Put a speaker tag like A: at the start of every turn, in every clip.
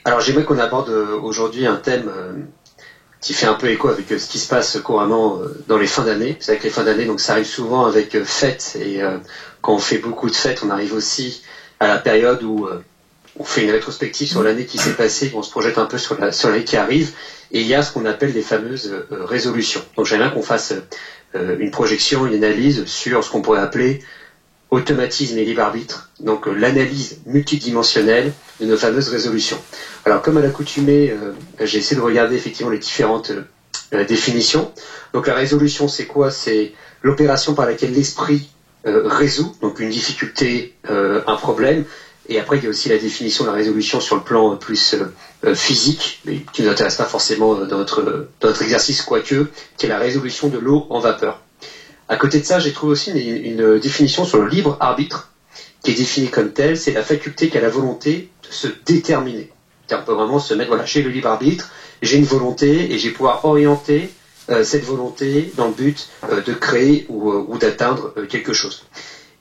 A: Alors j'aimerais qu'on aborde aujourd'hui un thème qui fait un peu écho avec ce qui se passe couramment dans les fins d'année. C'est vrai que les fins d'année, donc ça arrive souvent avec fêtes, et quand on fait beaucoup de fêtes, on arrive aussi à la période où on fait une rétrospective sur l'année qui s'est passée, on se projette un peu sur l'année qui arrive, et il y a ce qu'on appelle les fameuses résolutions. Donc j'aimerais bien qu'on fasse une projection, une analyse sur ce qu'on pourrait appeler automatisme et libre arbitre, donc l'analyse multidimensionnelle de nos fameuses résolutions. Alors comme à l'accoutumée, j'ai essayé de regarder effectivement les différentes définitions. Donc la résolution, c'est quoi? C'est l'opération par laquelle l'esprit résout, donc une difficulté, un problème. Et après, il y a aussi la définition de la résolution sur le plan plus physique, mais qui ne nous intéresse pas forcément dans notre exercice, quoique, qui est la résolution de l'eau en vapeur. À côté de ça, j'ai trouvé aussi une définition sur le libre arbitre, qui est définie comme telle, c'est la faculté qu'a la volonté de se déterminer. C'est-à-dire, on peut vraiment se mettre, voilà, j'ai le libre arbitre, j'ai une volonté, et j'ai pouvoir orienter cette volonté dans le but de créer ou d'atteindre quelque chose.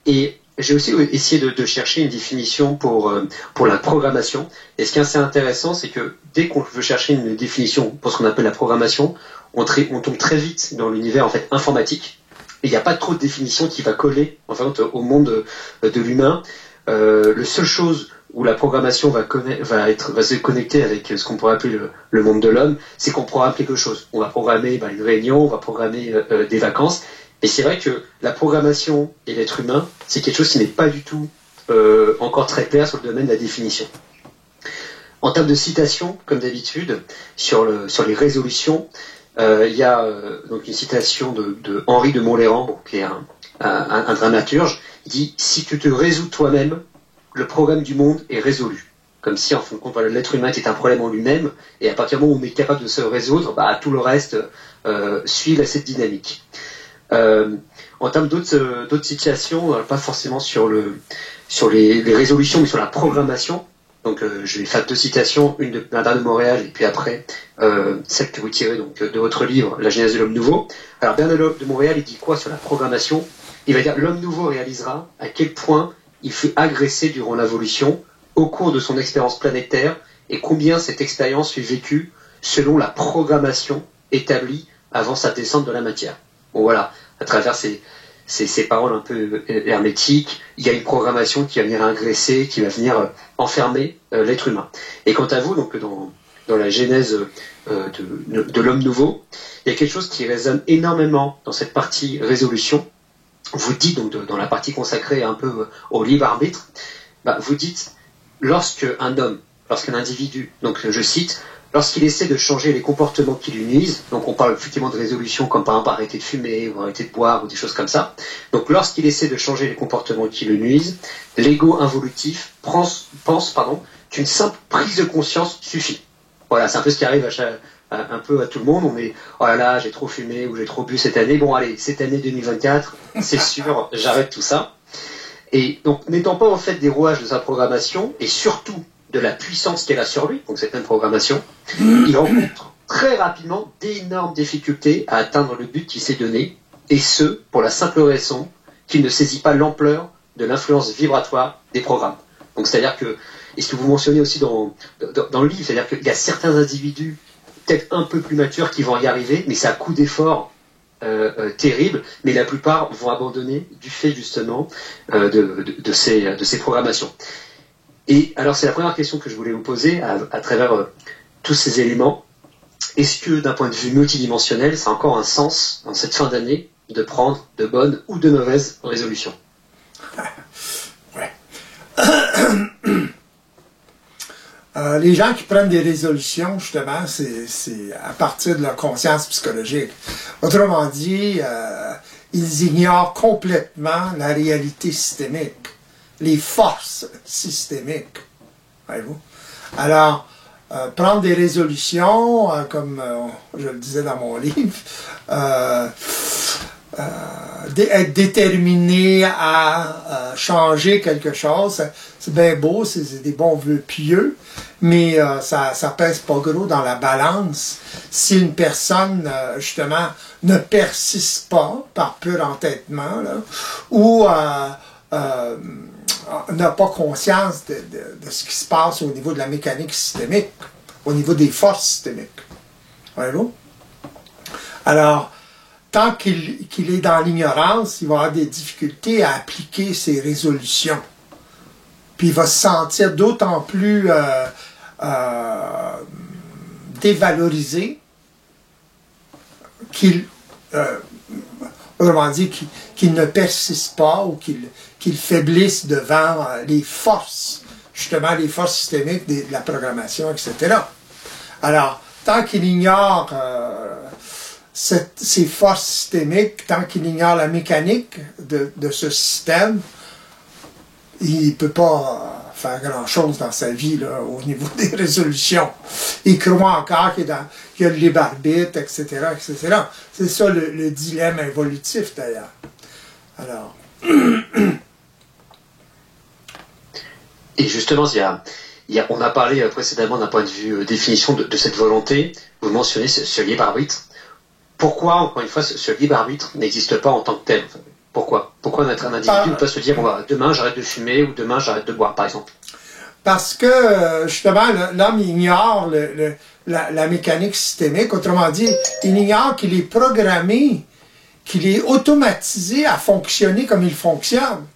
A: Et j'ai aussi essayé de chercher une définition pour la programmation. Et ce qui est assez intéressant, c'est que dès qu'on veut chercher une définition pour ce qu'on appelle la programmation, on tombe très vite dans l'univers en fait informatique. Et il n'y a pas trop de définition qui va coller en fait, au monde de l'humain. La seule chose où la programmation va se connecter avec ce qu'on pourrait appeler le monde de l'homme, c'est qu'on programme quelque chose. On va programmer une réunion, on va programmer des vacances. Et c'est vrai que la programmation et l'être humain, c'est quelque chose qui n'est pas du tout encore très clair sur le domaine de la définition. En termes de citation, comme d'habitude, sur les résolutions, il y a donc une citation de Henri de Montléran, qui est un dramaturge. Il dit « Si tu te résous toi-même, le problème du monde est résolu ». Comme si, en fin de compte, l'être humain était un problème en lui-même, et à partir du moment où on est capable de se résoudre, tout le reste suit cette dynamique. En termes d'autres situations, pas forcément sur les résolutions, mais sur la programmation. Donc je vais faire deux citations, une de Bernard de Montréal et puis après celle que vous tirez donc de votre livre La Genèse de l'homme nouveau. Alors Bernard de Montréal, il dit quoi sur la programmation? Il va dire l'homme nouveau réalisera à quel point il fut agressé durant l'évolution au cours de son expérience planétaire et combien cette expérience fut vécue selon la programmation établie avant sa descente de la matière. Bon voilà, à travers ces paroles un peu hermétiques, il y a une programmation qui va venir agresser, qui va venir enfermer l'être humain. Et quant à vous, donc dans la genèse de l'homme nouveau, il y a quelque chose qui résonne énormément dans cette partie résolution. Vous dites, donc dans la partie consacrée un peu au libre arbitre, vous dites, lorsqu'un individu, donc je cite, lorsqu'il essaie de changer les comportements qui lui nuisent, donc on parle effectivement de résolution comme par exemple arrêter de fumer ou arrêter de boire ou des choses comme ça, donc lorsqu'il essaie de changer les comportements qui lui nuisent, l'ego involutif pense qu'une simple prise de conscience suffit. Voilà, c'est un peu ce qui arrive un peu à tout le monde, on est « oh là là, j'ai trop fumé ou j'ai trop bu cette année, bon allez, cette année 2024, c'est sûr, j'arrête tout ça ». Et donc n'étant pas en fait des rouages de sa programmation, et surtout de la puissance qu'elle a sur lui, donc cette même programmation, il rencontre très rapidement d'énormes difficultés à atteindre le but qu'il s'est donné, et ce, pour la simple raison qu'il ne saisit pas l'ampleur de l'influence vibratoire des programmes. Donc c'est-à-dire que, et ce que vous mentionnez aussi dans le livre, c'est-à-dire qu'il y a certains individus, peut-être un peu plus matures, qui vont y arriver, mais c'est à coup d'efforts terribles, mais la plupart vont abandonner du fait justement de ces programmations. Et alors c'est la première question que je voulais vous poser à travers tous ces éléments. Est-ce que d'un point de vue multidimensionnel, ça a encore un sens dans cette fin d'année de prendre de bonnes ou de mauvaises résolutions?
B: Ouais. Les gens qui prennent des résolutions, justement, c'est à partir de leur conscience psychologique. Autrement dit, ils ignorent complètement la réalité systémique, les forces systémiques. Voyez-vous? Alors, prendre des résolutions, comme je le disais dans mon livre, être déterminé à changer quelque chose, c'est bien beau, c'est des bons vœux pieux, mais ça pèse pas gros dans la balance si une personne, justement, ne persiste pas par pur entêtement, là, ou n'a pas conscience de ce qui se passe au niveau de la mécanique systémique, au niveau des forces systémiques. Voyez-vous? Alors, tant qu'il est dans l'ignorance, il va avoir des difficultés à appliquer ses résolutions. Puis il va se sentir d'autant plus dévalorisé autrement dit, qu'il ne persiste pas ou qu'il faiblisse devant les forces, justement les forces systémiques de la programmation, etc. Alors, tant qu'il ignore ces forces systémiques, tant qu'il ignore la mécanique de ce système, il ne peut pas faire grand-chose dans sa vie là, au niveau des résolutions. Il croit encore qu'il y a le libre arbitre, etc., etc. C'est ça le dilemme évolutif, d'ailleurs. Alors...
A: Et justement, on a parlé précédemment d'un point de vue définition de cette volonté. Vous mentionnez ce libre arbitre. Pourquoi, encore une fois, ce libre arbitre n'existe pas en tant que tel? Pourquoi un individu ne peut pas se dire, bon, bah, demain j'arrête de fumer ou demain j'arrête de boire, par exemple?
B: Parce que, justement, l'homme ignore la mécanique systémique. Autrement dit, il ignore qu'il est programmé, qu'il est automatisé à fonctionner comme il fonctionne.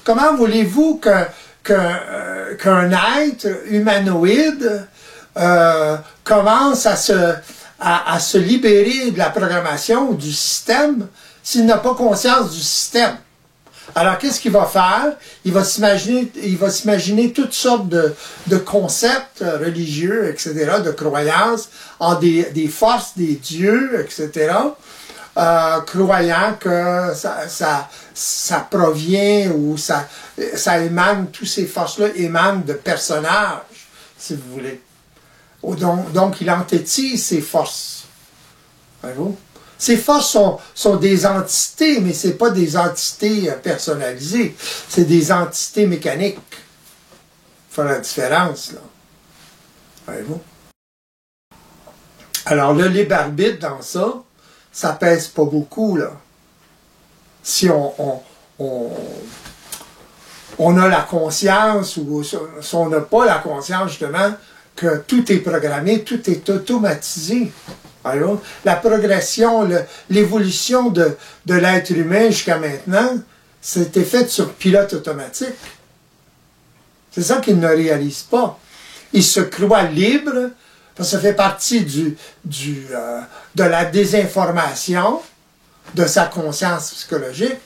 B: Comment voulez-vous qu'un être humanoïde commence à se libérer de la programmation ou du système s'il n'a pas conscience du système? Alors, qu'est-ce qu'il va faire? Il va s'imaginer toutes sortes de concepts religieux, etc., de croyances, en des forces, des dieux, etc., croyant que ça provient ou ça émane, toutes ces forces-là émanent de personnages, si vous voulez. Donc, il enthétise ces forces. Voyez-vous? Ces forces sont des entités, mais ce n'est pas des entités personnalisées. C'est des entités mécaniques. Il faut la différence, là. Voyez-vous? Alors, le libre arbitre dans ça pèse pas beaucoup, là. Si on a la conscience, ou si on n'a pas la conscience, justement, que tout est programmé, tout est automatisé. Alors, la progression, l'évolution de l'être humain jusqu'à maintenant, c'était fait sur pilote automatique. C'est ça qu'il ne réalise pas. Il se croit libre, parce que ça fait partie de la désinformation de sa conscience psychologique,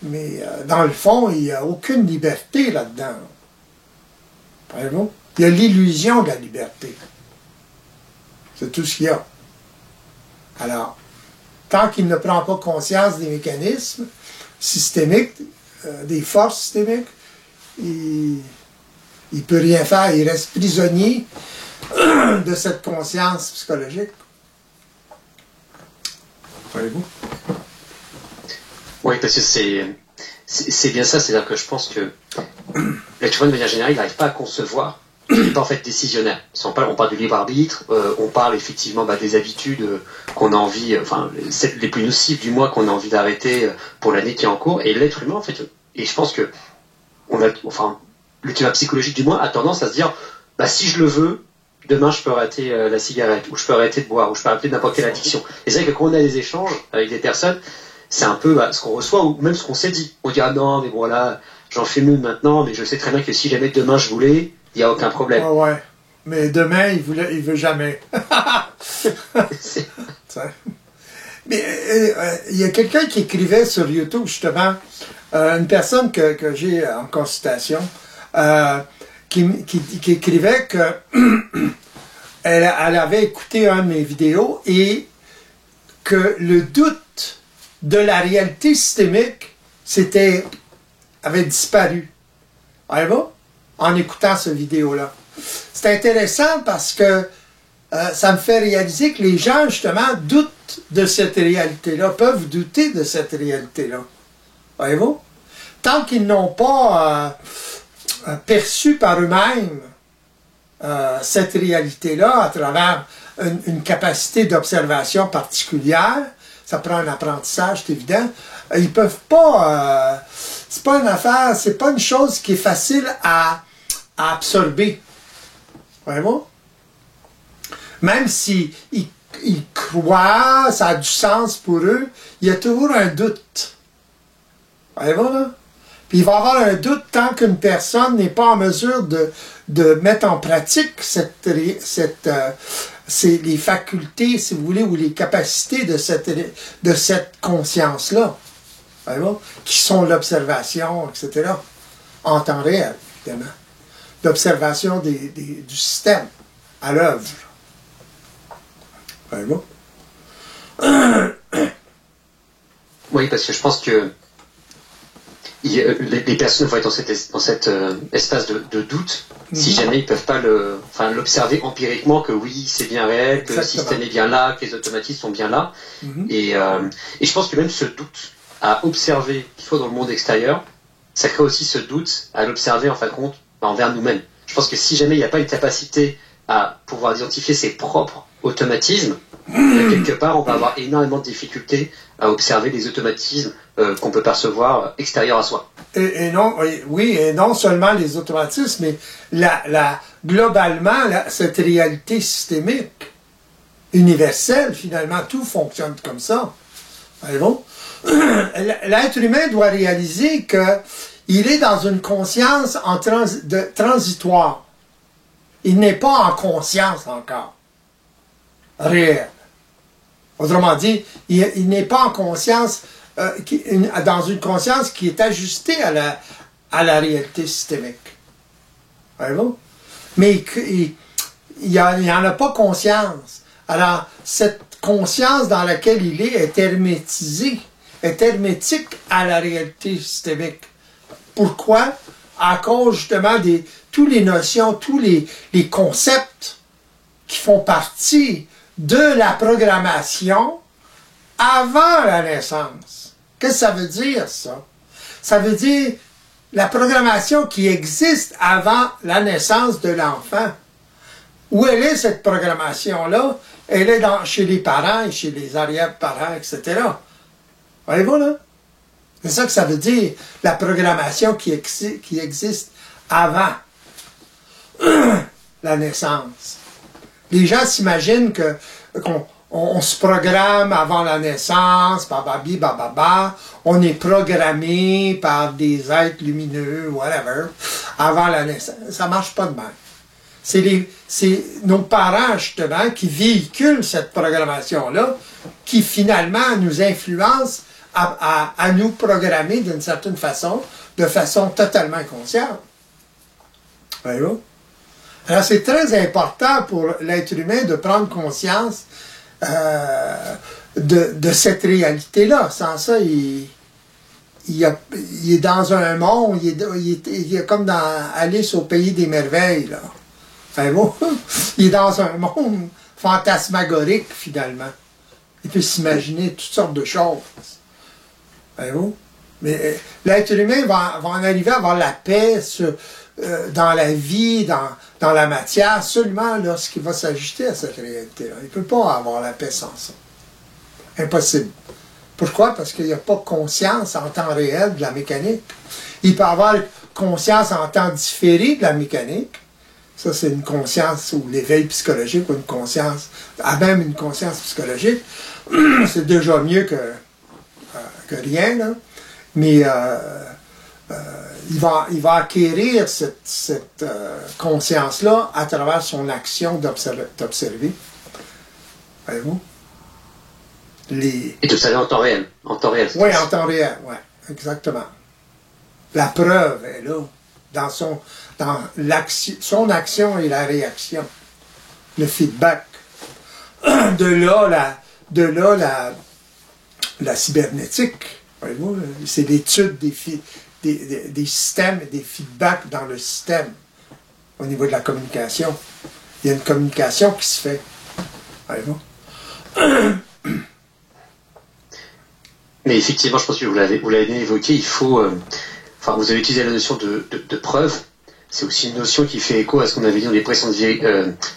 B: mais dans le fond, il n'y a aucune liberté là-dedans. Voyez-vous? Il y a l'illusion de la liberté. C'est tout ce qu'il y a. Alors, tant qu'il ne prend pas conscience des mécanismes systémiques, des forces systémiques, il ne peut rien faire. Il reste prisonnier de cette conscience psychologique. Voyez-vous?
A: Oui, parce que c'est bien ça. C'est-à-dire que je pense que l'être humain, de manière générale, il n'arrive pas à concevoir. Il n'est pas en fait décisionnaire. On parle du libre arbitre, on parle effectivement des habitudes qu'on a envie, enfin les plus nocives du moins qu'on a envie d'arrêter pour l'année qui est en cours. Et l'être humain en fait, et je pense que l'utile psychologique du moins a tendance à se dire, si je le veux, demain je peux arrêter la cigarette, ou je peux arrêter de boire, ou je peux arrêter n'importe quelle addiction. Et c'est vrai que quand on a des échanges avec des personnes, c'est un peu ce qu'on reçoit ou même ce qu'on s'est dit. On dit non mais bon là j'en fume une maintenant, mais je sais très bien que si jamais demain je voulais, il n'y a aucun problème.
B: Ah ouais. Mais demain, il veut jamais. Mais il y a quelqu'un qui écrivait sur YouTube, justement, une personne que j'ai en consultation, qui écrivait que elle avait écouté un de mes vidéos et que le doute de la réalité systémique avait disparu. Voyez-vous? En écoutant cette vidéo-là. C'est intéressant parce que ça me fait réaliser que les gens, justement, doutent de cette réalité-là, peuvent douter de cette réalité-là. Voyez-vous? Tant qu'ils n'ont pas perçu par eux-mêmes cette réalité-là à travers une capacité d'observation particulière, ça prend un apprentissage, c'est évident, ils ne peuvent pas c'est pas une affaire, c'est pas une chose qui est facile à absorber. Voyez-vous? Même si ils croient, ça a du sens pour eux, il y a toujours un doute. Voyez-vous, là? Puis il va y avoir un doute tant qu'une personne n'est pas en mesure de mettre en pratique les facultés, si vous voulez, ou les capacités de cette conscience-là. Voyez-vous? Qui sont l'observation, etc. En temps réel, évidemment. L'observation du système à l'œuvre. Voyez-vous?
A: Oui, parce que je pense que les personnes vont être dans cet espace de doute si jamais ils peuvent pas l'observer empiriquement que oui, c'est bien réel, que le système est bien là, que les automatismes sont bien là. Et je pense que même ce doute à observer, qu'il soit dans le monde extérieur, ça crée aussi ce doute à l'observer en fin de compte envers nous-mêmes. Je pense que si jamais il n'y a pas une capacité à pouvoir identifier ses propres automatismes, quelque part on va avoir énormément de difficultés à observer les automatismes qu'on peut percevoir extérieurs à soi.
B: Et non seulement les automatismes, mais globalement, cette réalité systémique, universelle, finalement, tout fonctionne comme ça. Voyez-vous? L'être humain doit réaliser qu'il est dans une conscience transitoire. Il n'est pas en conscience encore. Réelle. Autrement dit, il n'est pas en conscience, dans une conscience qui est ajustée à la réalité systémique. Voyez-vous? Mais il n'en a pas conscience. Alors, cette conscience dans laquelle il est hermétisée, est hermétique à la réalité systémique. Pourquoi? À cause justement de toutes les notions, tous les concepts qui font partie de la programmation avant la naissance. Qu'est-ce que ça veut dire, ça? Ça veut dire la programmation qui existe avant la naissance de l'enfant. Où elle est, cette programmation-là? Elle est chez les parents et chez les arrière-parents, etc. Voyez-vous, là? C'est ça que ça veut dire, la programmation qui existe avant la naissance. Les gens s'imaginent qu'on se programme avant la naissance, bababi, bababa, on est programmé par des êtres lumineux, whatever, avant la naissance. Ça marche pas de même. C'est nos parents, justement, qui véhiculent cette programmation-là, qui finalement nous influencent à nous programmer d'une certaine façon, de façon totalement inconsciente. Voyez-vous? Alors, c'est très important pour l'être humain de prendre conscience de cette réalité-là. Sans ça, il est dans un monde, il est comme dans Alice au pays des merveilles, là. Voyez-vous? Il est dans un monde fantasmagorique, finalement. Il peut s'imaginer toutes sortes de choses. Voyez-vous? Mais l'être humain va en arriver à avoir la paix dans la vie, dans la matière, seulement lorsqu'il va s'ajuster à cette réalité-là. Il ne peut pas avoir la paix sans ça. Impossible. Pourquoi? Parce qu'il n'y a pas conscience en temps réel de la mécanique. Il peut avoir conscience en temps différé de la mécanique. Ça, c'est une conscience ou l'éveil psychologique ou une conscience, même une conscience psychologique. C'est déjà mieux que rien, là. Mais il va acquérir cette conscience-là à travers son action d'observer. Voyez-vous?
A: Et d'observer en temps réel. En temps réel.
B: Oui, en temps réel, oui, exactement. La preuve est là, dans son action et la réaction. Le feedback. De là, la cybernétique. Voyez-vous, c'est l'étude des systèmes et des feedbacks dans le système au niveau de la communication. Il y a une communication qui se fait. Voyez-vous?
A: Mais effectivement, je pense que vous l'avez bien évoqué, il faut... vous avez utilisé la notion de preuve. C'est aussi une notion qui fait écho à ce qu'on avait dit dans les précédentes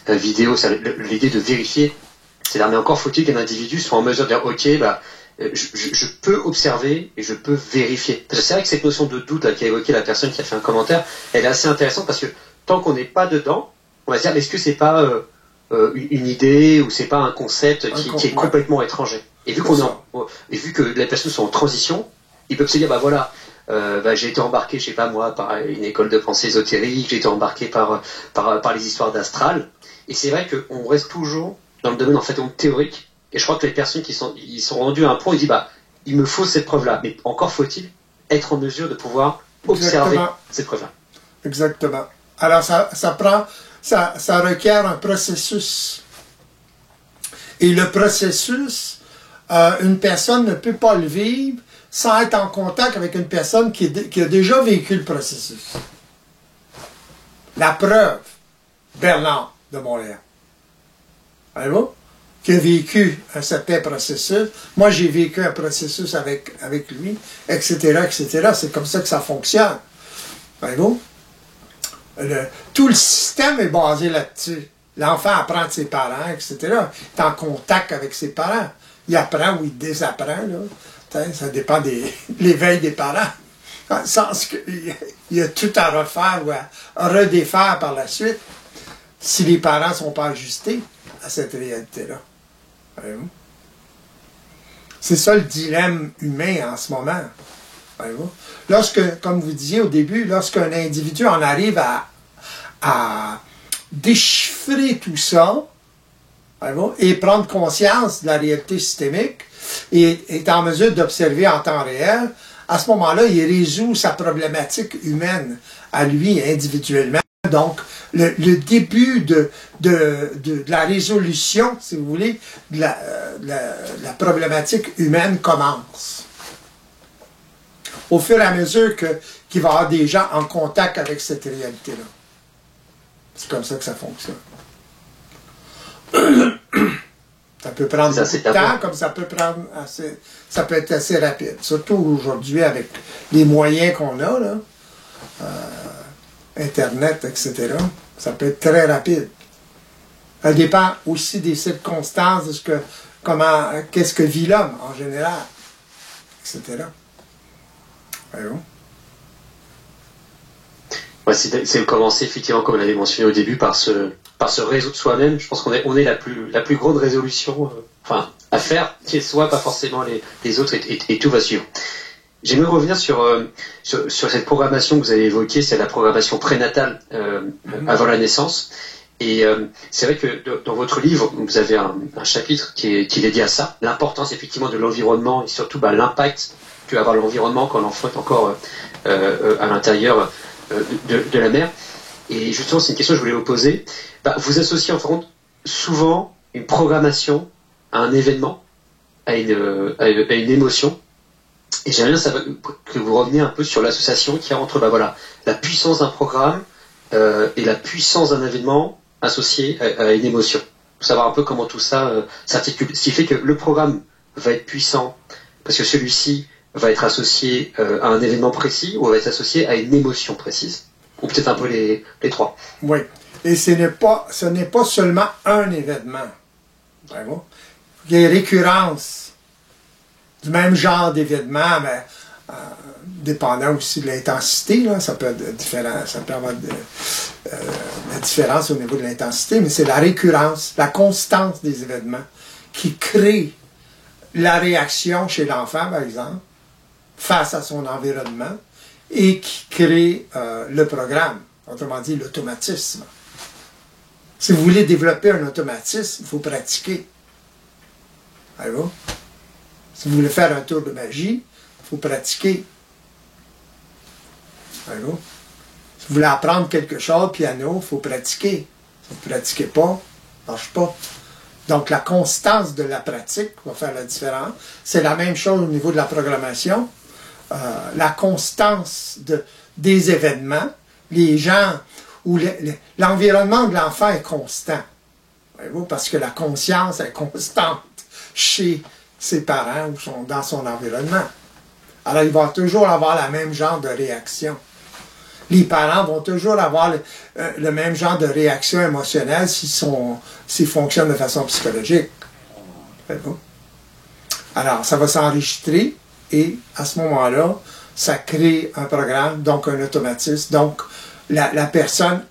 A: vidéos, l'idée de vérifier. C'est-à-dire, mais encore faut-il qu'un individu soit en mesure de dire, ok, je peux observer et je peux vérifier. C'est vrai que cette notion de doute là, qu'a évoqué la personne qui a fait un commentaire, elle est assez intéressante parce que tant qu'on n'est pas dedans, on va se dire est-ce que c'est pas une idée ou c'est pas un concept qui est complètement étranger. Et vu vu que les personnes sont en transition, ils peuvent se dire bah voilà, j'ai été embarqué, je sais pas moi, par une école de pensée ésotérique, j'ai été embarqué par les histoires d'astral. Et c'est vrai qu'on reste toujours dans le domaine en fait théorique. Et je crois que les personnes ils sont rendus à un point où ils disent bah il me faut cette preuve-là, mais encore faut-il être en mesure de pouvoir observer cette preuve-là.
B: Exactement. Alors ça requiert un processus. Et le processus, une personne ne peut pas le vivre sans être en contact avec une personne qui a déjà vécu le processus. La preuve, Bernard de Montréal. Voyez-vous? Qui a vécu un certain processus. Moi, j'ai vécu un processus avec lui, etc., etc. C'est comme ça que ça fonctionne. Voyez-vous? Tout le système est basé là-dessus. L'enfant apprend de ses parents, etc. Il est en contact avec ses parents. Il apprend ou il désapprend. Là. Ça dépend de l'éveil des parents. Dans le sens qu'il y a tout à refaire ou à redéfaire par la suite si les parents ne sont pas ajustés à cette réalité-là. Voyez-vous? C'est ça le dilemme humain en ce moment. Voyez-vous? Comme vous disiez au début, lorsqu'un individu en arrive à déchiffrer tout ça, voyez-vous, et prendre conscience de la réalité systémique, et est en mesure d'observer en temps réel, à ce moment-là, il résout sa problématique humaine à lui individuellement. Donc, le début de la résolution, si vous voulez, de la problématique humaine commence. Au fur et à mesure qu'il va y avoir des gens en contact avec cette réalité-là. C'est comme ça que ça fonctionne. Ça peut prendre beaucoup de temps, comme ça peut être assez rapide. Surtout aujourd'hui avec les moyens qu'on a, là, Internet, etc. Ça peut être très rapide. Ça dépend aussi des circonstances, de qu'est-ce que vit l'homme en général, etc. Voyons.
A: Ouais, c'est commencer effectivement, comme on l'avait mentionné au début, par se résoudre soi-même. Je pense qu'on est la plus grande résolution à faire, qui est soi, pas forcément les autres, et tout va suivre. J'aimerais revenir sur cette programmation que vous avez évoquée, c'est la programmation prénatale avant la naissance. Et c'est vrai que dans votre livre, vous avez un chapitre qui est dédié à ça, l'importance effectivement de l'environnement et surtout l'impact peut avoir l'environnement quand l'enfant est encore à l'intérieur de la mère. Et justement, c'est une question que je voulais vous poser. Vous associez en fait souvent une programmation à un événement, à une émotion. Et j'aimerais bien savoir que vous reveniez un peu sur l'association qu'il y a entre la puissance d'un programme et la puissance d'un événement associé à une émotion. Pour savoir un peu comment tout ça s'articule. Ce qui fait que le programme va être puissant parce que celui-ci va être associé à un événement précis ou va être associé à une émotion précise. Ou peut-être un peu les trois.
B: Oui. Et ce n'est pas seulement un événement. Vraiment. Il y a une récurrence du même genre d'événement, mais dépendant aussi de l'intensité, là, ça peut être différent, ça peut avoir la différence au niveau de l'intensité, mais c'est la récurrence, la constance des événements qui crée la réaction chez l'enfant, par exemple, face à son environnement, et qui crée le programme, autrement dit l'automatisme. Si vous voulez développer un automatisme, il faut pratiquer. Allô? Si vous voulez faire un tour de magie, il faut pratiquer. Allô? Si vous voulez apprendre quelque chose, piano, il faut pratiquer. Si vous ne pratiquez pas, ça ne marche pas. Donc, la constance de la pratique va faire la différence. C'est la même chose au niveau de la programmation. La constance des événements, les gens, où l'environnement de l'enfant est constant. Voyez-vous, parce que la conscience est constante chez ses parents ou dans son environnement. Alors, il va toujours avoir le même genre de réaction. Les parents vont toujours avoir le même genre de réaction émotionnelle s'ils fonctionnent de façon psychologique. Voyez-vous? Alors, ça va s'enregistrer et à ce moment-là, ça crée un programme, donc un automatisme. Donc, la personne,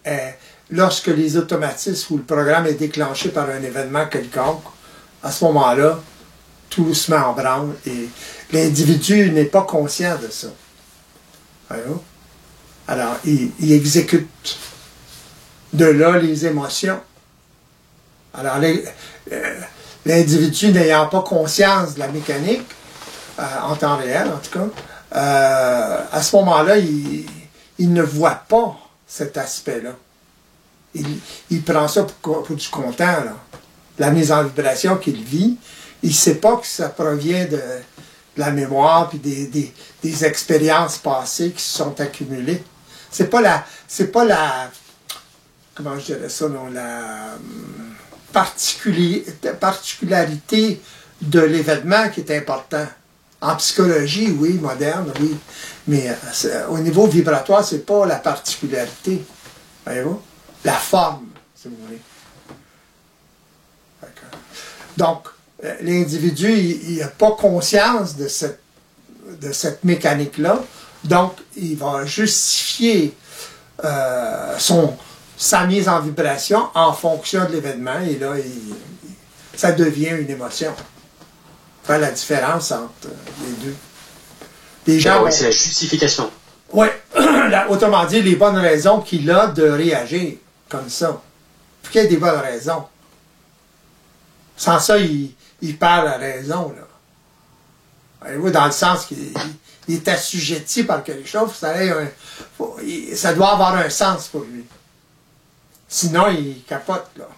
B: lorsque les automatismes ou le programme est déclenché par un événement quelconque, à ce moment-là, tout se met en branle et l'individu n'est pas conscient de ça. Voyez-vous? Alors, il exécute. De là, les émotions. Alors, l'individu n'ayant pas conscience de la mécanique, en temps réel en tout cas, à ce moment-là, il ne voit pas cet aspect-là. Il prend ça pour du content, là. La mise en vibration qu'il vit, il ne sait pas que ça provient de la mémoire puis des expériences passées qui se sont accumulées. C'est pas la comment je dirais ça, non, la particularité de l'événement qui est important. En psychologie, oui, moderne, oui. Mais au niveau vibratoire, c'est pas la particularité. Voyez-vous? La forme, si vous voulez. Donc, l'individu, il n'a pas conscience de cette mécanique-là. Donc, il va justifier sa mise en vibration en fonction de l'événement. Et là, ça devient une émotion. Faire la différence entre les deux. Les gens
A: c'est la justification.
B: Oui, autrement dit, les bonnes raisons qu'il a de réagir comme ça. Puis qu'il y ait des bonnes raisons. Sans ça, il perd la raison, là. Voyez-vous, dans le sens qu'il est assujetti par quelque chose, ça doit avoir un sens pour lui. Sinon, il capote, là.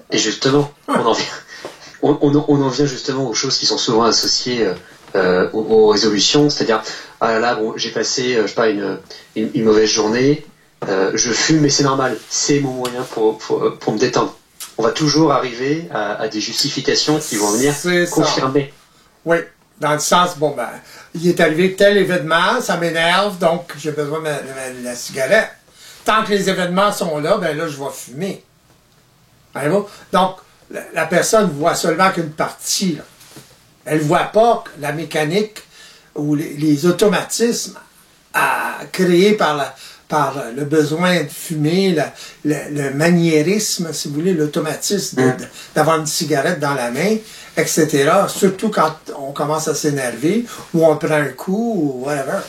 A: Et justement, on en vient justement aux choses qui sont souvent associées aux résolutions, c'est-à-dire, ah là là, bon, j'ai passé, je sais pas, une mauvaise journée, je fume, mais c'est normal, c'est mon moyen pour me détendre. On va toujours arriver à des justifications qui vont venir confirmer.
B: Oui, dans le sens, bon, ben, il est arrivé tel événement, ça m'énerve, donc j'ai besoin de la cigarette. Tant que les événements sont là, ben là, je vais fumer. Voyez-vous? Donc, la personne voit seulement qu'une partie, là. Elle ne voit pas la mécanique ou les automatismes créés par le besoin de fumer, le maniérisme, si vous voulez, l'automatisme d'avoir une cigarette dans la main, etc. Surtout quand on commence à s'énerver, ou on prend un coup, ou whatever.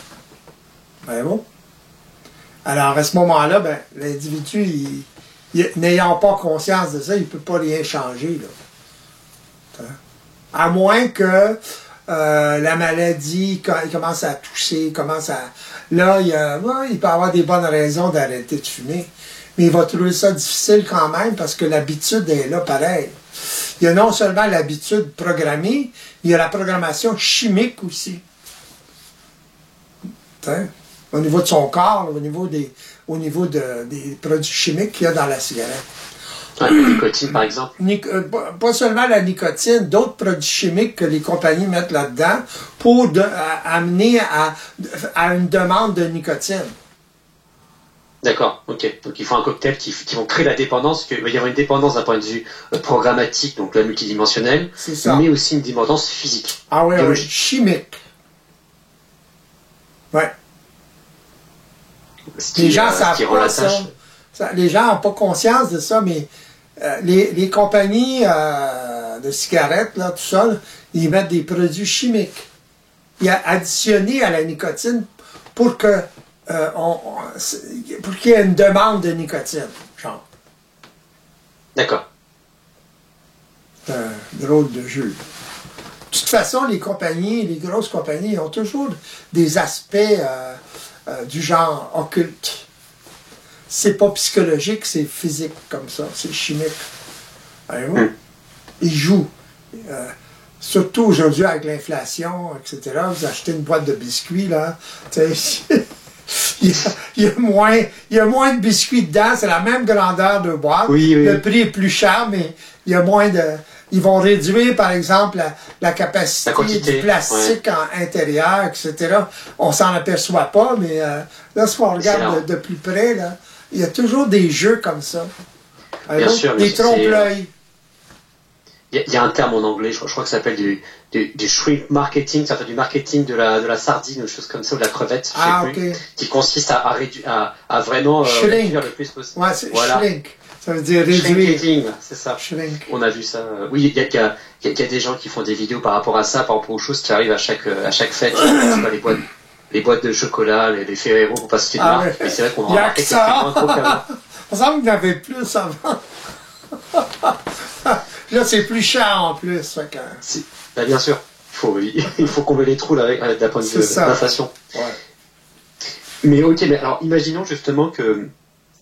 B: Voyez-vous? Alors, à ce moment-là, ben, l'individu, n'ayant pas conscience de ça, il ne peut pas rien changer, là. À moins que la maladie, quand il commence à tousser, là, il peut avoir des bonnes raisons d'arrêter de fumer. Mais il va trouver ça difficile quand même parce que l'habitude est là pareil. Il y a non seulement l'habitude programmée, il y a la programmation chimique aussi. T'sais? Au niveau de son corps, au niveau des produits chimiques qu'il y a dans la cigarette.
A: La nicotine, par exemple.
B: Pas seulement la nicotine, d'autres produits chimiques que les compagnies mettent là-dedans pour amener à une demande de nicotine.
A: D'accord, ok. Donc il faut un cocktail qui vont créer la dépendance, il va y avoir une dépendance d'un point de vue programmatique, donc la multidimensionnelle, mais aussi une dépendance physique.
B: Ah oui, chimique. Ouais. Les gens savent pas ça. Les gens n'ont pas conscience de ça, mais les compagnies de cigarettes, là, tout ça, là, ils mettent des produits chimiques. Ils additionnés à la nicotine pour qu'il y ait une demande de nicotine, genre.
A: D'accord.
B: C'est un drôle de jeu. De toute façon, les grosses compagnies ont toujours des aspects du genre occulte. C'est pas psychologique, c'est physique comme ça, c'est chimique. Ils jouent. Surtout aujourd'hui avec l'inflation, etc. Vous achetez une boîte de biscuits, là. Il y a moins de biscuits dedans, c'est la même grandeur de boîte.
A: Oui.
B: Le prix est plus cher, mais il y a moins de. Ils vont réduire, par exemple, la capacité du plastique en intérieur, etc. On s'en aperçoit pas, mais là, si on regarde de plus près, là, il y a toujours des jeux comme ça.
A: Bien sûr,
B: des trompe-l'œil.
A: Il il y a un terme en anglais, je crois que ça s'appelle du shrimp marketing, ça fait du marketing de la sardine, ou chose comme ça, ou de la crevette, je sais plus, qui consiste à vraiment réduire le plus possible.
B: Ouais, c'est shrink. Ça veut dire réduire.
A: C'est ça.
B: Shrink.
A: On a vu ça. Oui, il y a des gens qui font des vidéos par rapport à ça, par rapport aux choses qui arrivent à chaque fête. C'est pas les boîtes de chocolat, les Ferrero, pour pas citer de marque.
B: Ouais.
A: Mais c'est vrai qu'on
B: a remarqué
A: que c'est moins trop qu'avant.
B: Il me semble qu'il y en avait plus avant. Là, c'est plus cher en plus. Fait que...
A: Bah, bien sûr. Il faut combler les trous là, d'un point de vue de l'inflation.
B: Ouais.
A: Mais ok, mais alors imaginons justement que,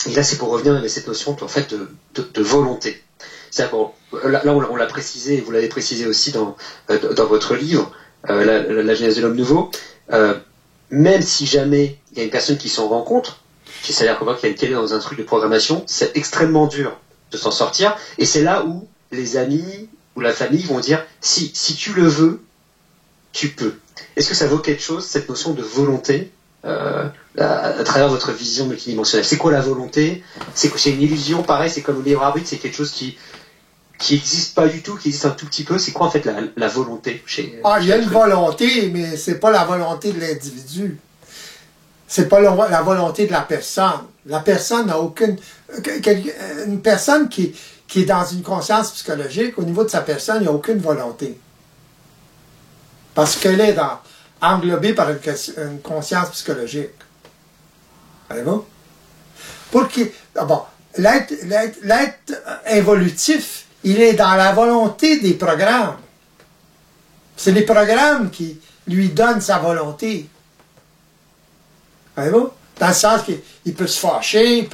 A: et là c'est pour revenir à cette notion en fait de volonté. C'est-à-dire, là on l'a précisé, et vous l'avez précisé aussi dans votre livre, la genèse de l'homme nouveau, même si jamais il y a une personne qui s'en rend compte, c'est-à-dire qu'elle est dans un truc de programmation, c'est extrêmement dur de s'en sortir, et c'est là où les amis ou la famille vont dire si tu le veux, tu peux. Est-ce que ça vaut quelque chose, cette notion de volonté, à travers votre vision multidimensionnelle? C'est quoi la volonté? C'est une illusion, pareil, c'est comme le libre arbitre, c'est quelque chose qui n'existe pas du tout, qui existe un tout petit peu. C'est quoi en fait la volonté
B: il y a une volonté, mais c'est pas la volonté de l'individu. C'est pas la volonté de la personne. La personne n'a aucune... Une personne qui est dans une conscience psychologique, au niveau de sa personne, il n'y a aucune volonté. Parce qu'elle est englobée par une conscience psychologique. Allez-vous? L'être évolutif, il est dans la volonté des programmes. C'est les programmes qui lui donnent sa volonté. Voyez-vous? Dans le sens qu'il peut se fâcher, il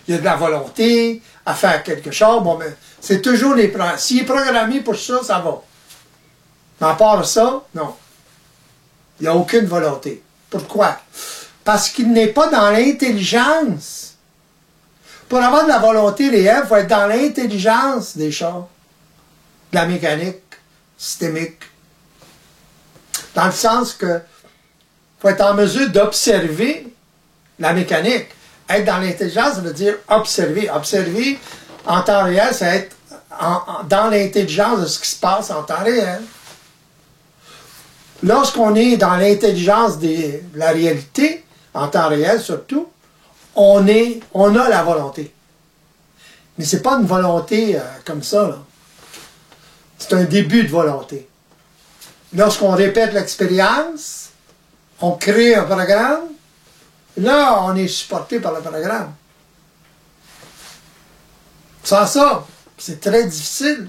B: y a de la volonté à faire quelque chose. Bon, mais c'est toujours les programmes. S'il est programmé pour ça, ça va. Mais à part ça, non. Il n'y a aucune volonté. Pourquoi? Parce qu'il n'est pas dans l'intelligence. Pour avoir de la volonté réelle, il faut être dans l'intelligence des choses. De la mécanique systémique. Dans le sens que faut être en mesure d'observer la mécanique. Être dans l'intelligence, ça veut dire observer. Observer en temps réel, c'est être dans l'intelligence de ce qui se passe en temps réel. Lorsqu'on est dans l'intelligence de la réalité, en temps réel surtout, on a la volonté. Mais c'est pas une volonté comme ça, là. C'est un début de volonté. Lorsqu'on répète l'expérience, on crée un programme, là, on est supporté par le programme. Sans ça, c'est très difficile.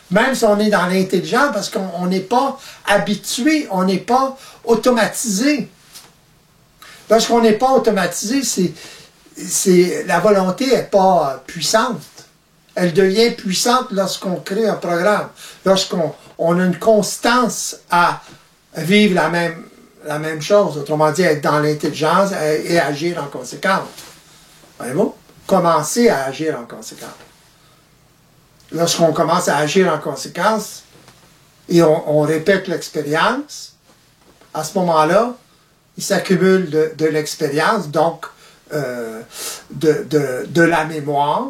B: Même si on est dans l'intelligence, parce qu'on n'est pas habitué, on n'est pas automatisé. Lorsqu'on n'est pas automatisé, la volonté n'est pas puissante. Elle devient puissante lorsqu'on crée un programme, lorsqu'on a une constance à vivre la même chose, autrement dit, être dans l'intelligence et agir en conséquence. Voyez-vous? Commencer à agir en conséquence. Lorsqu'on commence à agir en conséquence et on répète l'expérience, à ce moment-là, il s'accumule de l'expérience, donc de la mémoire,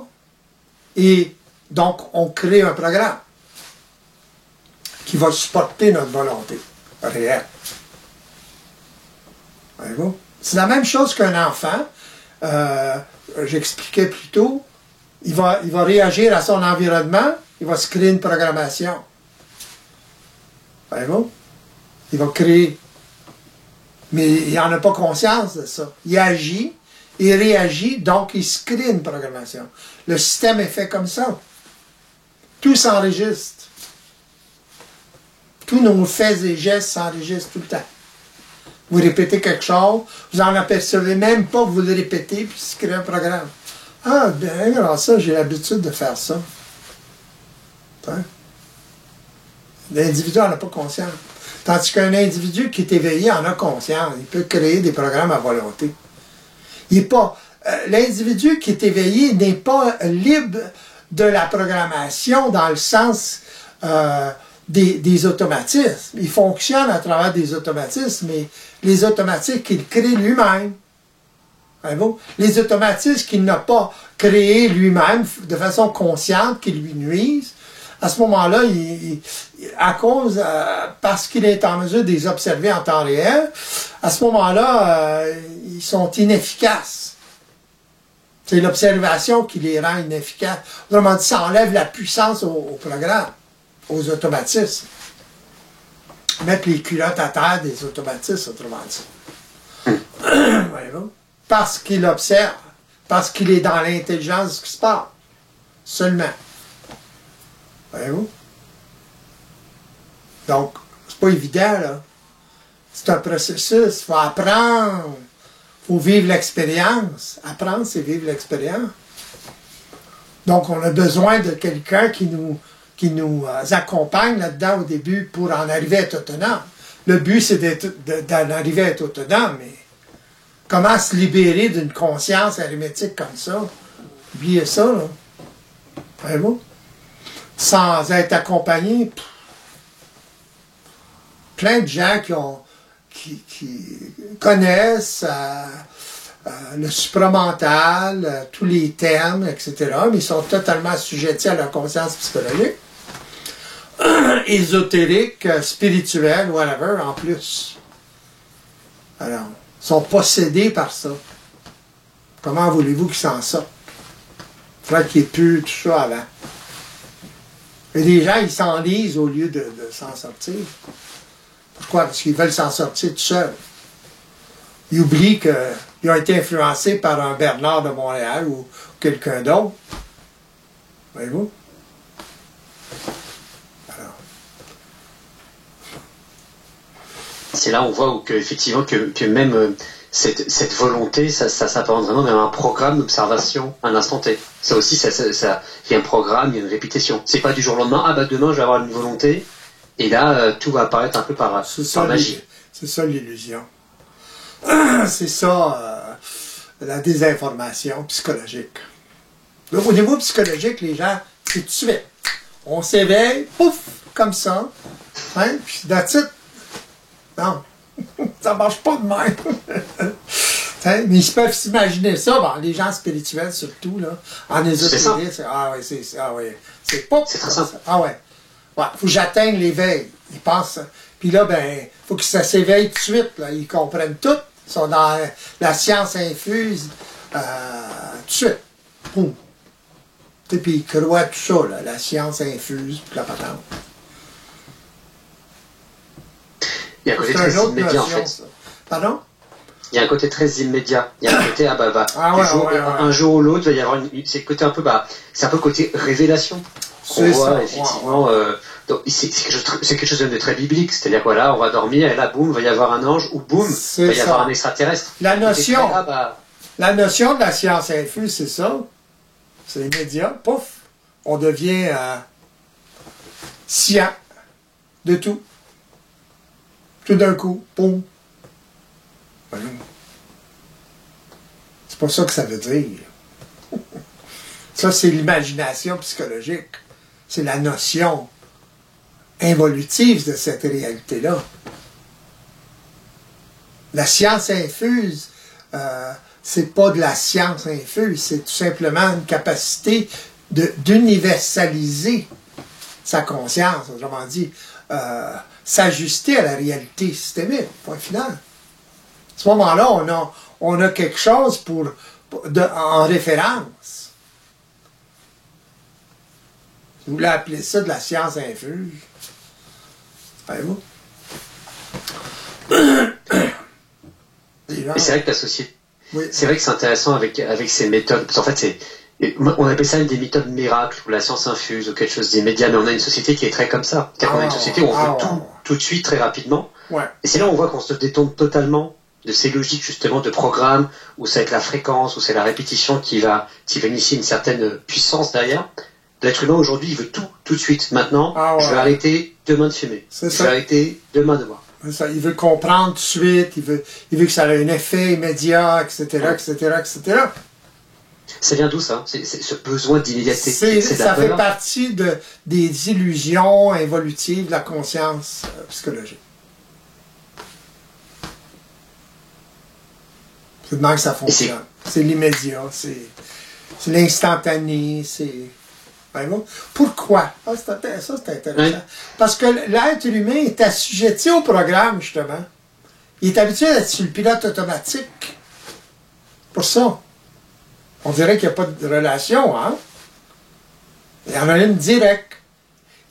B: et donc on crée un programme qui va supporter notre volonté réelle. Voyez-vous? C'est la même chose qu'un enfant. J'expliquais plus tôt. Il va réagir à son environnement, il va se créer une programmation. Voyez-vous? Il va créer. Mais il n'en a pas conscience de ça. Il agit, il réagit, donc il se crée une programmation. Le système est fait comme ça. Tout s'enregistre. Tous nos faits et gestes s'enregistrent tout le temps. Vous répétez quelque chose, vous n'en apercevez même pas que vous le répétez, puis il se crée un programme. Ah, bien, alors ça, j'ai l'habitude de faire ça. Hein? L'individu n'en a pas conscience. Tandis qu'un individu qui est éveillé en a conscience. Il peut créer des programmes à volonté. L'individu qui est éveillé n'est pas libre de la programmation dans le sens des automatismes. Il fonctionne à travers des automatismes, mais les automatismes qu'il crée lui-même. Les automatismes qu'il n'a pas créés lui-même de façon consciente, qui lui nuisent, à ce moment-là, à cause, parce qu'il est en mesure de les observer en temps réel, à ce moment-là, ils sont inefficaces. C'est l'observation qui les rend inefficaces. Autrement dit, ça enlève la puissance au programme, aux automatismes. Mettre les culottes à terre des automatismes, autrement dit. Voyez-vous? Parce qu'il observe, parce qu'il est dans l'intelligence de ce qui se passe. Seulement. Voyez-vous? Donc, c'est pas évident, là. C'est un processus. Il faut apprendre. Il faut vivre l'expérience. Apprendre, c'est vivre l'expérience. Donc, on a besoin de quelqu'un qui nous accompagne là-dedans au début pour en arriver à être autonome. Le but, c'est d'en arriver à être autonome, mais comment se libérer d'une conscience arithmétique comme ça? Oubliez ça, là. Voyez-vous? Sans être accompagné. Plein de gens qui connaissent le supramental, tous les termes, etc., mais ils sont totalement assujettis à leur conscience psychologique, ésotérique, spirituelle, whatever, en plus. Alors, ils sont possédés par ça. Comment voulez-vous qu'ils s'en sortent? Il faudrait qu'il n'y ait plus tout ça avant. Et les gens, ils s'enlisent au lieu de s'en sortir. Pourquoi? Parce qu'ils veulent s'en sortir tout seuls. Ils oublient qu'ils ont été influencés par un Bernard de Montréal ou quelqu'un d'autre. Voyez-vous? Alors.
A: C'est là où on voit qu'effectivement que même cette volonté, ça s'apparente vraiment même à un programme d'observation, un instant T. Ça aussi, il y a un programme, il y a une répétition. C'est pas du jour au lendemain, ah bah demain je vais avoir une volonté, et là tout va apparaître un peu par magie.
B: C'est ça l'illusion. C'est ça la désinformation psychologique. Donc, au niveau psychologique, les gens, c'est tout de suite. On s'éveille, pouf, comme ça, hein, puis that's it. Non, ça marche pas de même. Hein, mais ils peuvent s'imaginer ça, bon, les gens spirituels surtout, là, en ésotérisme, c'est pas
A: c'est très simple.
B: Ah ouais. Ouais, faut que j'atteigne l'éveil. Ils pensent. Puis là, ben, faut que ça s'éveille tout de suite. Là. Ils comprennent tout. Ils sont dans la science infuse tout de suite. Boum. Puis ils croient tout ça, là, la science infuse, puis la patente.
A: Il y a un côté très immédiat, en fait.
B: Ça. Pardon?
A: Il y a un côté très immédiat. Il y a un côté, un jour ou l'autre, il va y avoir c'est le côté un peu, c'est un peu le côté révélation. On voit, effectivement, c'est quelque chose de très biblique. C'est-à-dire, voilà, on va dormir, et là, boum, il va y avoir un ange, ou boum, il va y avoir un extraterrestre.
B: La notion de la science infuse, c'est ça. C'est immédiat. Pouf! On devient scient de tout. Tout d'un coup, boum. C'est pas ça que ça veut dire. Ça, c'est l'imagination psychologique. C'est la notion involutive de cette réalité-là. La science infuse, c'est pas de la science infuse, c'est tout simplement une capacité d'universaliser sa conscience, autrement dit, s'ajuster à la réalité systémique, point final. À ce moment-là, on a quelque chose en référence. Si vous voulez appeler ça de la science infuse, voyez-vous?
A: Et c'est vrai que la société,
B: oui.
A: C'est vrai que c'est intéressant avec ces méthodes, parce qu'en fait, on appelle ça des méthodes miracles, ou la science infuse, ou quelque chose d'immédiat, mais on a une société qui est très comme ça. C'est-à-dire qu'on a une société où on veut tout de suite, très rapidement.
B: Ouais.
A: Et c'est là où on voit qu'on se détourne totalement de ces logiques, justement, de programme, où c'est avec la fréquence, où c'est la répétition qui va initier une certaine puissance derrière. L'être humain, aujourd'hui, il veut tout de suite. Maintenant, je vais arrêter demain de fumer. Je vais arrêter demain de boire.
B: Ça, il veut comprendre tout de suite, il veut que ça ait un effet immédiat, etc., etc., etc.
A: Ça vient d'où, ça? C'est ce besoin d'immédiateté.
B: Ça fait partie des illusions involutives de la conscience psychologique. C'est de même que ça fonctionne. C'est l'immédiat, c'est l'instantané, c'est Voyez-vous? Pourquoi? Ah, ça, c'est intéressant.
A: Oui.
B: Parce que l'être humain est assujetti au programme, justement. Il est habitué à être sur le pilote automatique. Pour ça. On dirait qu'il n'y a pas de relation, hein? Il y en a une directe.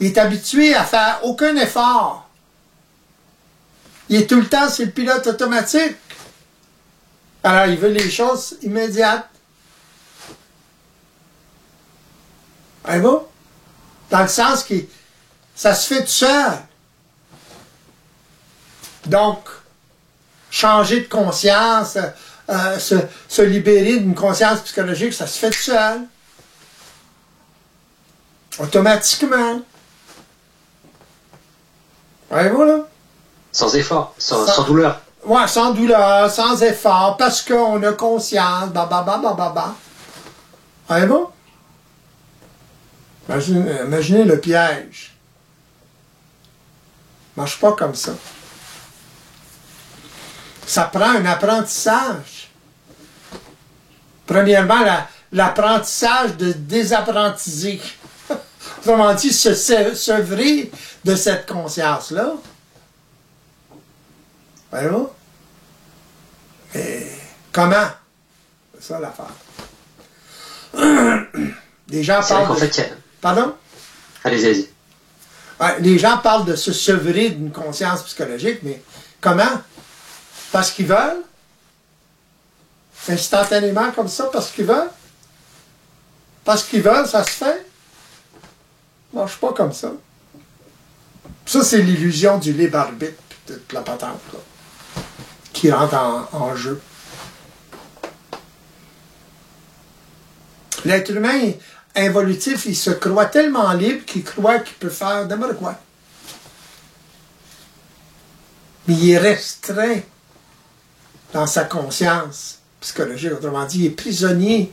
B: Il est habitué à faire aucun effort. Il est tout le temps sur le pilote automatique. Alors, il veut les choses immédiates. Voyez-vous? Dans le sens que ça se fait tout seul. Donc, changer de conscience, se libérer d'une conscience psychologique, ça se fait tout seul. Automatiquement. Voyez-vous, là?
A: Sans effort, sans douleur.
B: Ouais, sans douleur, sans effort, parce qu'on a conscience, Voyez-vous? Imaginez le piège. Marche pas comme ça. Ça prend un apprentissage. Premièrement, l'apprentissage de désapprentiser. Autrement dit, se sevrer de cette conscience-là. Voyez-vous? Mais comment? C'est ça l'affaire. Les gens parlent Pardon?
A: Allez-y.
B: Ouais, les gens parlent de se sevrer d'une conscience psychologique, mais comment? Parce qu'ils veulent? Instantanément comme ça, parce qu'ils veulent? Parce qu'ils veulent, ça se fait? Ça marche pas comme ça. Ça, c'est l'illusion du libre arbitre, de la patente, là, qui rentre en jeu. L'être humain involutif, il se croit tellement libre qu'il croit qu'il peut faire n'importe quoi. Mais il est restreint dans sa conscience psychologique. Autrement dit, il est prisonnier.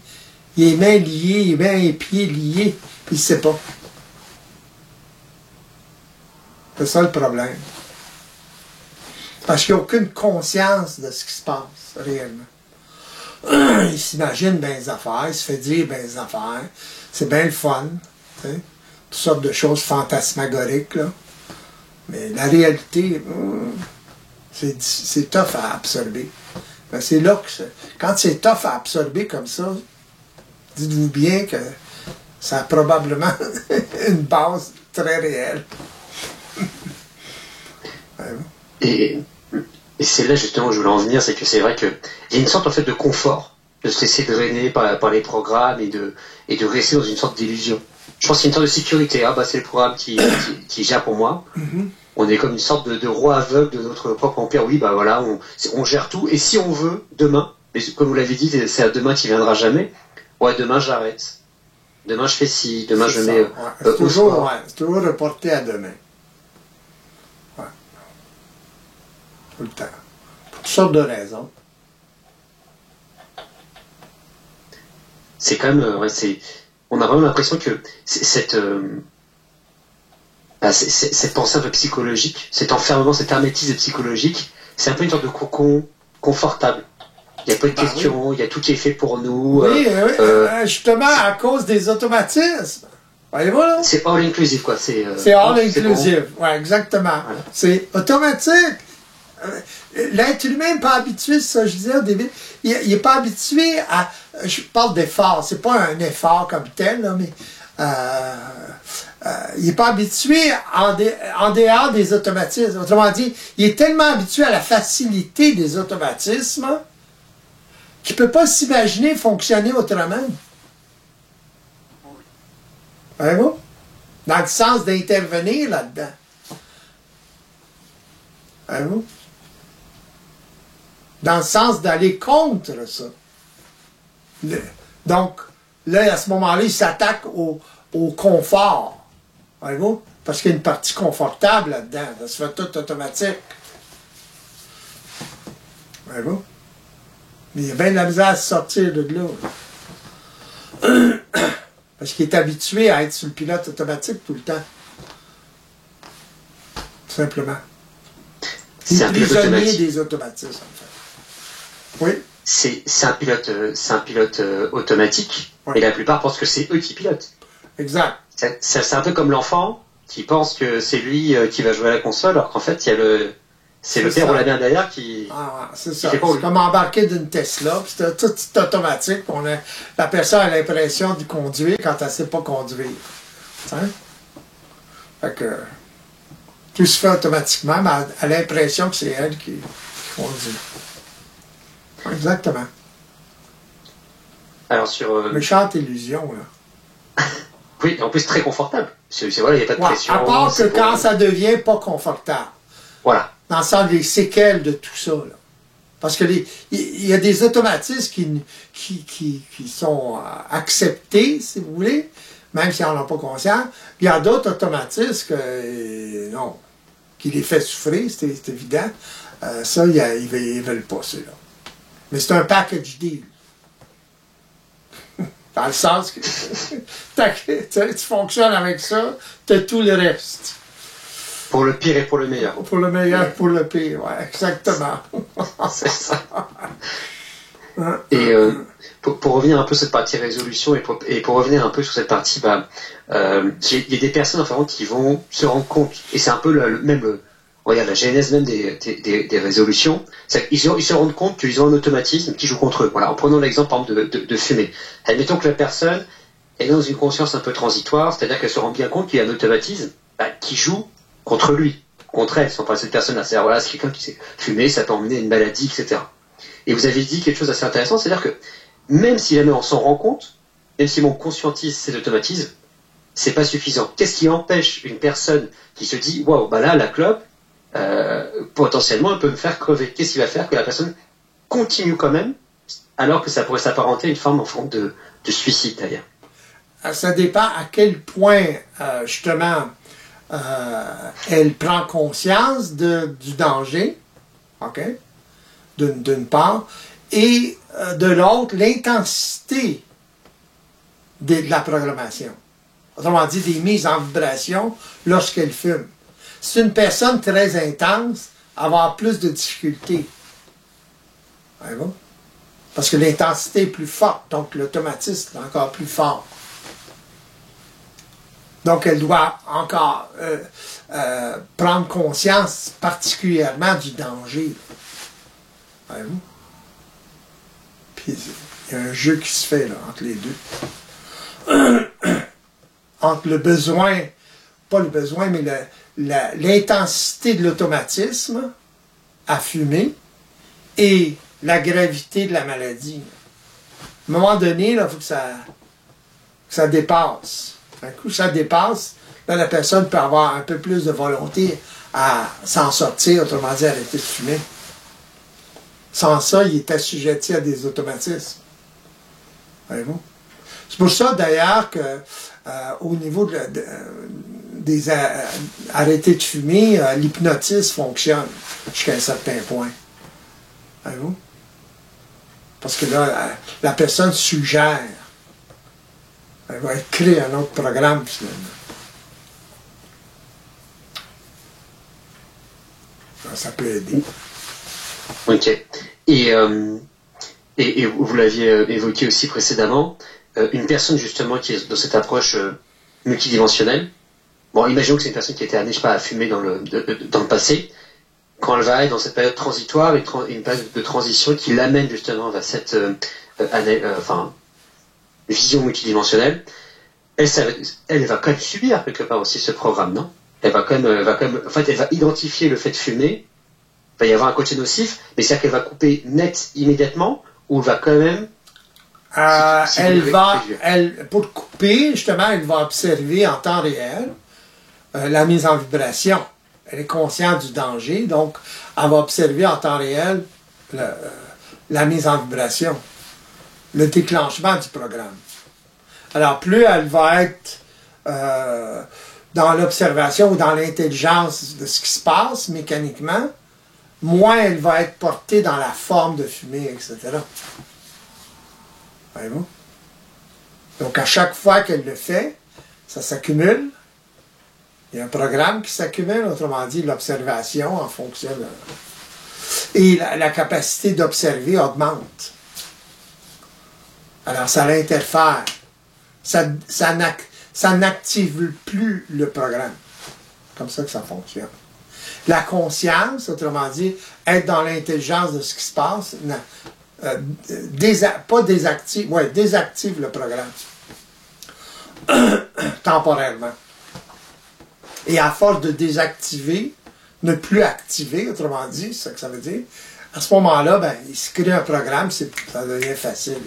B: Il est mains liées, il est mains et pieds liés, puis il ne sait pas. C'est ça le problème. Parce qu'il n'y a aucune conscience de ce qui se passe, réellement. Il s'imagine bien les affaires, il se fait dire bien les affaires. C'est bien le fun. T'sais? Toutes sortes de choses fantasmagoriques, là. Mais la réalité, c'est tough à absorber. Ben, c'est là que quand c'est tough à absorber comme ça, dites-vous bien que ça a probablement une base très réelle.
A: Et c'est là justement où je voulais en venir, c'est que c'est vrai qu'il y a une sorte en fait de confort, de se laisser drainer par les programmes et de rester dans une sorte d'illusion. Je pense qu'il y a une sorte de sécurité. Ah bah c'est le programme qui gère pour moi. Mm-hmm. On est comme une sorte de roi aveugle de notre propre empire. Oui, bah voilà, on gère tout. Et si on veut, demain, mais comme vous l'avez dit, c'est à demain qui viendra jamais. Ouais, demain j'arrête. Demain je fais ci, demain je mets
B: c'est toujours reporté à demain. Ouais. Tout le temps. Pour toutes sortes de raisons.
A: C'est quand même, on a vraiment l'impression que cette pensée un peu psychologique, cet enfermement, cet hermétisme psychologique, c'est un peu une sorte de cocon confortable. Il n'y a pas de questions, il y a tout qui est fait pour nous.
B: Oui, justement à cause des automatismes. Voyez-vous là?
A: C'est all inclusive, quoi. C'est
B: all inclusive, bon. Ouais, exactement. Voilà. C'est automatique. L'être humain n'est pas habitué, ça je disais au début, il n'est pas habitué à... Je parle d'effort, c'est pas un effort comme tel, là, mais il n'est pas habitué en dehors des automatismes. Autrement dit, il est tellement habitué à la facilité des automatismes qu'il ne peut pas s'imaginer fonctionner autrement. Voyez-vous? Dans le sens d'intervenir là-dedans. Voyez-vous? Dans le sens d'aller contre ça. Donc, là, à ce moment-là, il s'attaque au confort. Voyez-vous? Parce qu'il y a une partie confortable là-dedans. Ça se fait tout automatique. Voyez-vous? Mais il y a bien de la misère à se sortir de là. Parce qu'il est habitué à être sur le pilote automatique tout le temps. Tout simplement.
A: C'est un pilote automatique.
B: Des automatismes, en fait. Oui.
A: C'est un pilote automatique, oui. Et la plupart pensent que c'est eux qui pilotent.
B: Exact.
A: C'est un peu comme l'enfant qui pense que c'est lui qui va jouer à la console, alors qu'en fait, c'est le père ou la mère derrière qui...
B: Ah, c'est ça.
A: C'est
B: comme embarquer d'une Tesla, puis tout automatique. La personne a l'impression de conduire quand elle ne sait pas conduire. Hein? Fait que tout se fait automatiquement, mais elle a l'impression que c'est elle qui conduit. Exactement.
A: Alors
B: méchante illusion, là.
A: Oui, en plus très confortable. Voilà, il n'y a pas de pression.
B: À part que quand ça devient pas confortable.
A: Voilà.
B: Dans le sens des séquelles de tout ça, là. Parce que il y a des automatismes qui sont acceptés, si vous voulez, même si on n'en a pas conscience. Il y a d'autres automatismes non, qui les fait souffrir, c'est évident. Ça, ils veulent pas, ceux-là. Mais c'est un package deal. Dans le sens que tu fonctionnes avec ça, tu as tout le reste.
A: Pour le pire et pour le meilleur.
B: Pour le meilleur, pour le pire, ouais, exactement.
A: C'est ça. Et pour revenir un peu sur cette partie résolution et pour revenir un peu sur cette partie, il y a des personnes enfin qui vont se rendre compte, et c'est un peu regarde la genèse même des résolutions, c'est qu'ils se rendent compte qu'ils ont un automatisme qui joue contre eux. Voilà, en prenant l'exemple par exemple de fumer. Admettons que la personne est dans une conscience un peu transitoire, c'est-à-dire qu'elle se rend bien compte qu'il y a un automatisme qui joue contre lui, contre elle, sans parler de cette personne-là. C'est-à-dire, voilà, c'est quelqu'un qui sait fumer, ça peut emmener une maladie, etc. Et vous avez dit quelque chose d'assez intéressant, c'est-à-dire que même si jamais on s'en rend compte, même si on conscientise ces automatismes, c'est pas suffisant. Qu'est-ce qui empêche une personne qui se dit, waouh, là, la clope, potentiellement, elle peut me faire crever. Qu'est-ce qui va faire que la personne continue quand même, alors que ça pourrait s'apparenter à une forme de suicide, d'ailleurs?
B: Ça dépend à quel point, justement, elle prend conscience du danger, OK, d'une part, et de l'autre, l'intensité de la programmation. Autrement dit, des mises en vibration lorsqu'elle fume. Si une personne très intense, elle va avoir plus de difficultés. Voyez-vous? Parce que l'intensité est plus forte, donc l'automatisme est encore plus fort. Donc, elle doit encore prendre conscience particulièrement du danger. Voyez-vous? Puis, il y a un jeu qui se fait là, entre les deux. Entre le besoin, pas le besoin, mais l'intensité de l'automatisme à fumer et la gravité de la maladie. À un moment donné, il faut que ça dépasse. Un coup, ça dépasse, là, la personne peut avoir un peu plus de volonté à s'en sortir, autrement dit, arrêter de fumer. Sans ça, il est assujetti à des automatismes. Voyez-vous? C'est pour ça, d'ailleurs, que au niveau des arrêtés de fumer, l'hypnotisme fonctionne jusqu'à un certain point. Voyez-vous? Parce que là, la personne suggère. Elle va créer un autre programme, finalement. Ça peut aider.
A: Ok. Et vous l'aviez évoqué aussi précédemment, une personne justement qui est dans cette approche multidimensionnelle, bon, imaginons que c'est une personne qui était amenée, je sais pas, à fumer dans le passé, quand elle va être dans cette période transitoire, une période de transition qui l'amène justement vers cette vision multidimensionnelle, elle va quand même subir quelque part aussi ce programme, non? Elle va identifier le fait de fumer, il va y avoir un côté nocif, mais c'est-à-dire qu'elle va couper net immédiatement, ou va quand même...
B: pour couper, justement, elle va observer en temps réel la mise en vibration. Elle est consciente du danger, donc elle va observer en temps réel la mise en vibration, le déclenchement du programme. Alors, plus elle va être dans l'observation ou dans l'intelligence de ce qui se passe mécaniquement, moins elle va être portée dans la forme de fumée, etc. Voyez-vous? Donc, à chaque fois qu'elle le fait, ça s'accumule. Il y a un programme qui s'accumule, autrement dit, l'observation en fonction de... Et la capacité d'observer augmente. Alors, ça l'interfère. Ça ça n'active plus le programme. Comme ça que ça fonctionne. La conscience, autrement dit, être dans l'intelligence de ce qui se passe, pas désactive, ouais, désactive le programme. Temporairement. Et à force de désactiver, ne plus activer, autrement dit, c'est ça que ça veut dire, à ce moment-là, ben, il se crée un programme, ça devient facile.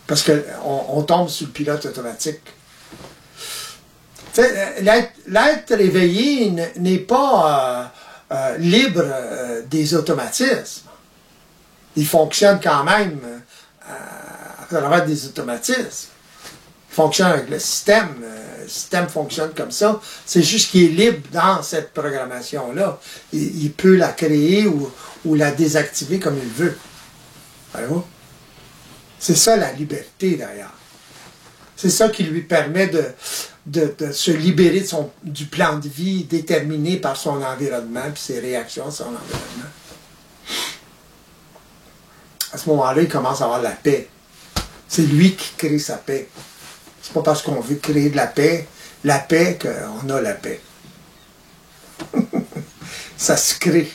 B: Parce qu'on tombe sur le pilote automatique. L'être réveillé n'est pas libre des automatismes. Il fonctionne quand même à travers des automatismes. Il fonctionne avec le système. Le système fonctionne comme ça. C'est juste qu'il est libre dans cette programmation-là. Il peut la créer ou la désactiver comme il veut. Voyez-vous? C'est ça la liberté, d'ailleurs. C'est ça qui lui permet de se libérer du plan de vie déterminé par son environnement et ses réactions à son environnement. À ce moment-là, il commence à avoir la paix. C'est lui qui crée sa paix. C'est pas parce qu'on veut créer de la paix qu'on a la paix. Ça se crée.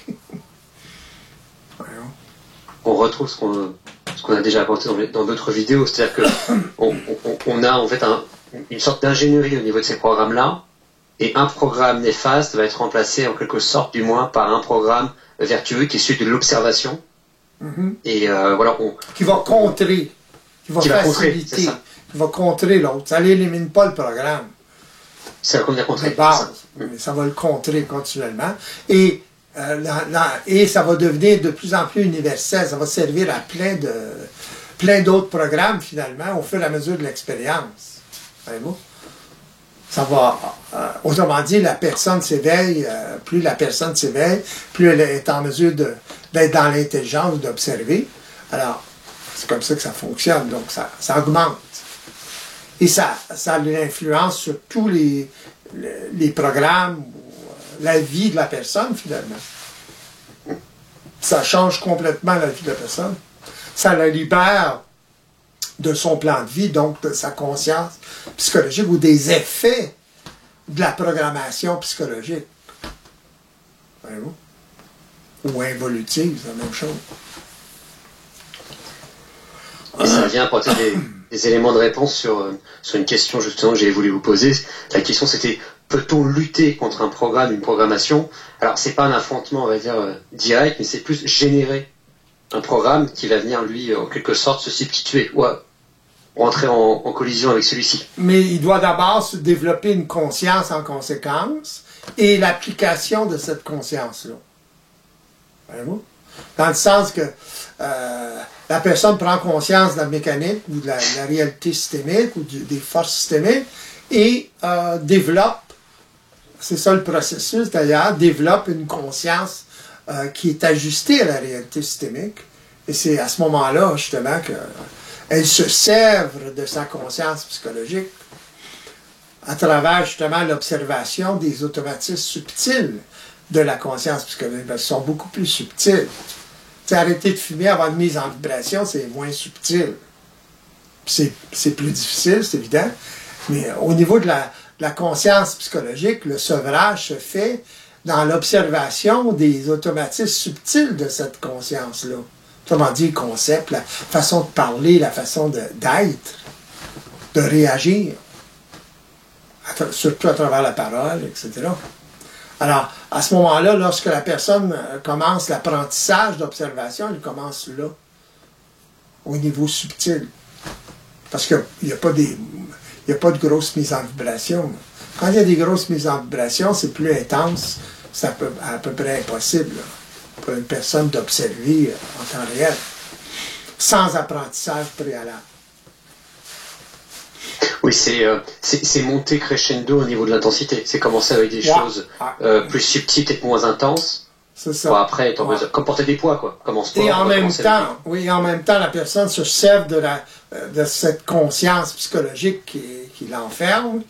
A: On retrouve ce qu'on a déjà apporté dans d'autres vidéos, c'est-à-dire que on a en fait une sorte d'ingénierie au niveau de ces programmes-là, et un programme néfaste va être remplacé en quelque sorte, du moins, par un programme vertueux qui est celui de l'observation. Et voilà,
B: qui va contrer, qui va faciliter, qui va contrer l'autre. Ça n'élimine pas le programme.
A: C'est la première contrée.
B: De base, mais ça va le contrer continuellement. Et ça va devenir de plus en plus universel. Ça va servir à plein d'autres programmes, finalement, au fur et à mesure de l'expérience. Voyez-vous? Ça va, autrement dit, la personne s'éveille, plus la personne s'éveille, plus elle est en mesure d'être dans l'intelligence, d'observer. Alors, c'est comme ça que ça fonctionne. Donc, ça augmente. Et ça a l'influence sur tous les programmes, la vie de la personne, finalement. Ça change complètement la vie de la personne. Ça la libère de son plan de vie, donc de sa conscience psychologique ou des effets de la programmation psychologique. Voyez-vous? Ou involutive, c'est la même chose.
A: Et ça vient apporter des éléments de réponse sur une question justement que j'ai voulu vous poser. La question c'était, peut-on lutter contre un programme, une programmation? Alors c'est pas un affrontement, on va dire, direct, mais c'est plus générer un programme qui va venir, lui, en quelque sorte, se substituer ou rentrer en collision avec celui-ci.
B: Mais il doit d'abord se développer une conscience en conséquence et l'application de cette conscience-là. Voyez-vous? Dans le sens que la personne prend conscience de la mécanique ou de la réalité systémique ou des forces systémiques et développe, c'est ça le processus d'ailleurs, développe une conscience qui est ajustée à la réalité systémique. Et c'est à ce moment-là, justement, qu'elle se sèvre de sa conscience psychologique à travers, justement, l'observation des automatismes subtils de la conscience psychologique. Ils sont beaucoup plus subtils. T'sais, arrêter de fumer avant une mise en vibration, c'est moins subtil. C'est plus difficile, c'est évident. Mais au niveau de la conscience psychologique, le sevrage se fait dans l'observation des automatismes subtils de cette conscience-là. Autrement dit, le concept, la façon de parler, la façon d'être, de réagir, surtout à travers la parole, etc. Alors, à ce moment-là, lorsque la personne commence l'apprentissage d'observation, elle commence là, au niveau subtil. Parce qu'il n'y a pas de grosses mises en vibration. Quand il y a des grosses mises en vibration, c'est plus intense, c'est à peu près impossible là, pour une personne d'observer en temps réel, sans apprentissage préalable.
A: Oui, c'est monter crescendo au niveau de l'intensité. C'est commencer avec des choses plus subtiles, peut-être moins intenses.
B: C'est ça.
A: Pour après, comme porter des poids, quoi. Comme en sport,
B: et en même temps, la personne se sert de cette conscience psychologique qui l'enferme,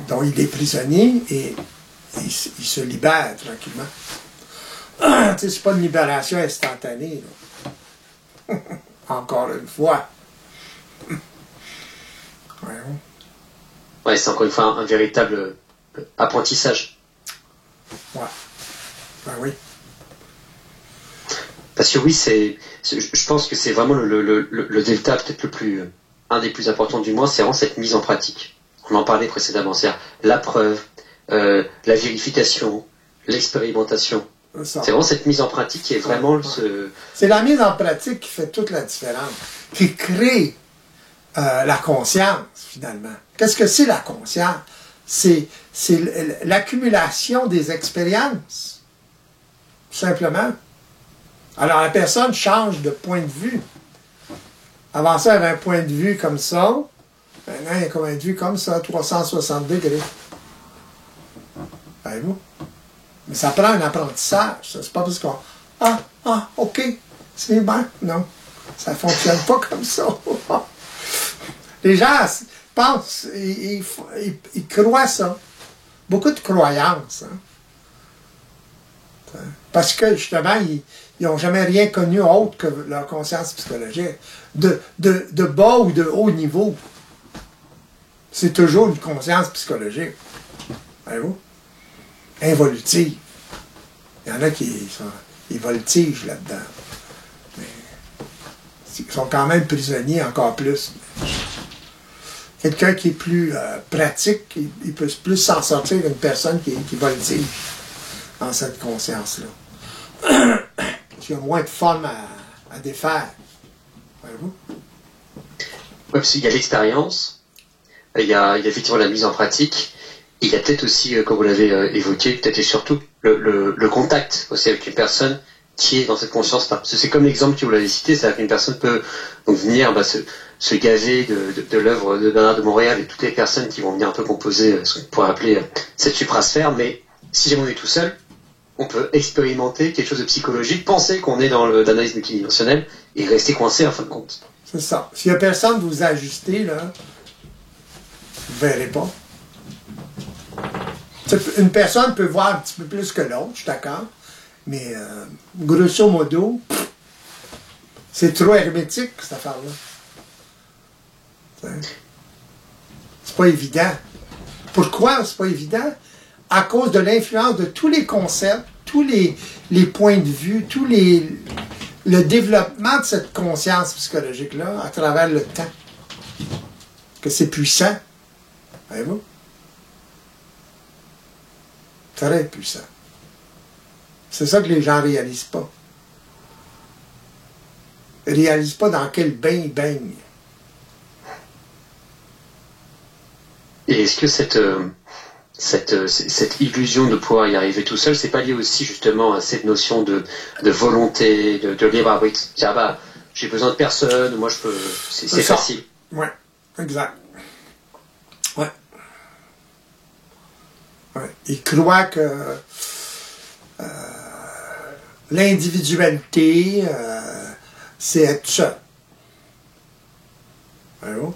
B: dont il est prisonnier, et il se libère tranquillement. C'est pas une libération instantanée. Encore une fois.
A: Ouais, c'est encore une fois un véritable apprentissage.
B: Ouais. Ben oui.
A: Parce que oui, je pense que c'est vraiment le delta peut-être un des plus importants du moins, c'est vraiment cette mise en pratique. On en parlait précédemment, c'est-à-dire la preuve, la vérification, l'expérimentation. C'est vraiment cette mise en pratique qui est vraiment
B: C'est la mise en pratique qui fait toute la différence, qui crée la conscience, finalement. Qu'est-ce que c'est la conscience? C'est l'accumulation des expériences, tout simplement. Alors, la personne change de point de vue. Avant ça, elle avait un point de vue comme ça. Maintenant, il y a un point de vue comme ça, 360 degrés. Voyez-vous? Mais ça prend un apprentissage. C'est pas parce qu'on... OK, c'est bien. Non, ça fonctionne pas comme ça. Les gens pensent, ils croient ça. Beaucoup de croyances. Hein? Parce que, justement, ils n'ont jamais rien connu autre que leur conscience psychologique. De bas ou de haut niveau. C'est toujours une conscience psychologique. Voyez-vous? Involutive. Il y en a qui voltigent là-dedans. Mais ils sont quand même prisonniers encore plus. Quelqu'un qui est plus pratique, il peut plus s'en sortir qu'une personne qui voltige dans cette conscience-là. Qui a moins de forme à défaire. Voyez-vous?
A: Oui, parce qu'il y a l'expérience, il y a effectivement la mise en pratique, et il y a peut-être aussi, comme vous l'avez évoqué, peut-être et surtout, le contact aussi avec une personne qui est dans cette conscience-là. Parce que c'est comme l'exemple que vous l'avez cité, c'est-à-dire qu'une personne peut donc venir se gaver de l'œuvre de Bernard de Montréal et toutes les personnes qui vont venir un peu composer ce qu'on pourrait appeler cette suprasphère, mais si jamais on est tout seul, on peut expérimenter quelque chose de psychologique, penser qu'on est dans l'analyse multidimensionnelle et rester coincé en fin de compte.
B: C'est ça. S'il n'y a personne de vous ajuster, là, vous ne verrez pas. Une personne peut voir un petit peu plus que l'autre, je suis d'accord, mais grosso modo, c'est trop hermétique, cette affaire-là. C'est pas évident. Pourquoi c'est pas évident? À cause de l'influence de tous les concepts, tous les points de vue, le développement de cette conscience psychologique-là à travers le temps. Que c'est puissant. Voyez-vous? Très puissant. C'est ça que les gens ne réalisent pas. Ils ne réalisent pas dans quel bain ils baignent.
A: Et est-ce que cette illusion de pouvoir y arriver tout seul, c'est pas lié aussi justement à cette notion de volonté, de libre arbitre? Ah bah, j'ai besoin de personne, moi je peux, c'est facile.
B: Oui, exact. Oui. Ouais. Ils croient que l'individualité, c'est être seul. Voyez-vous?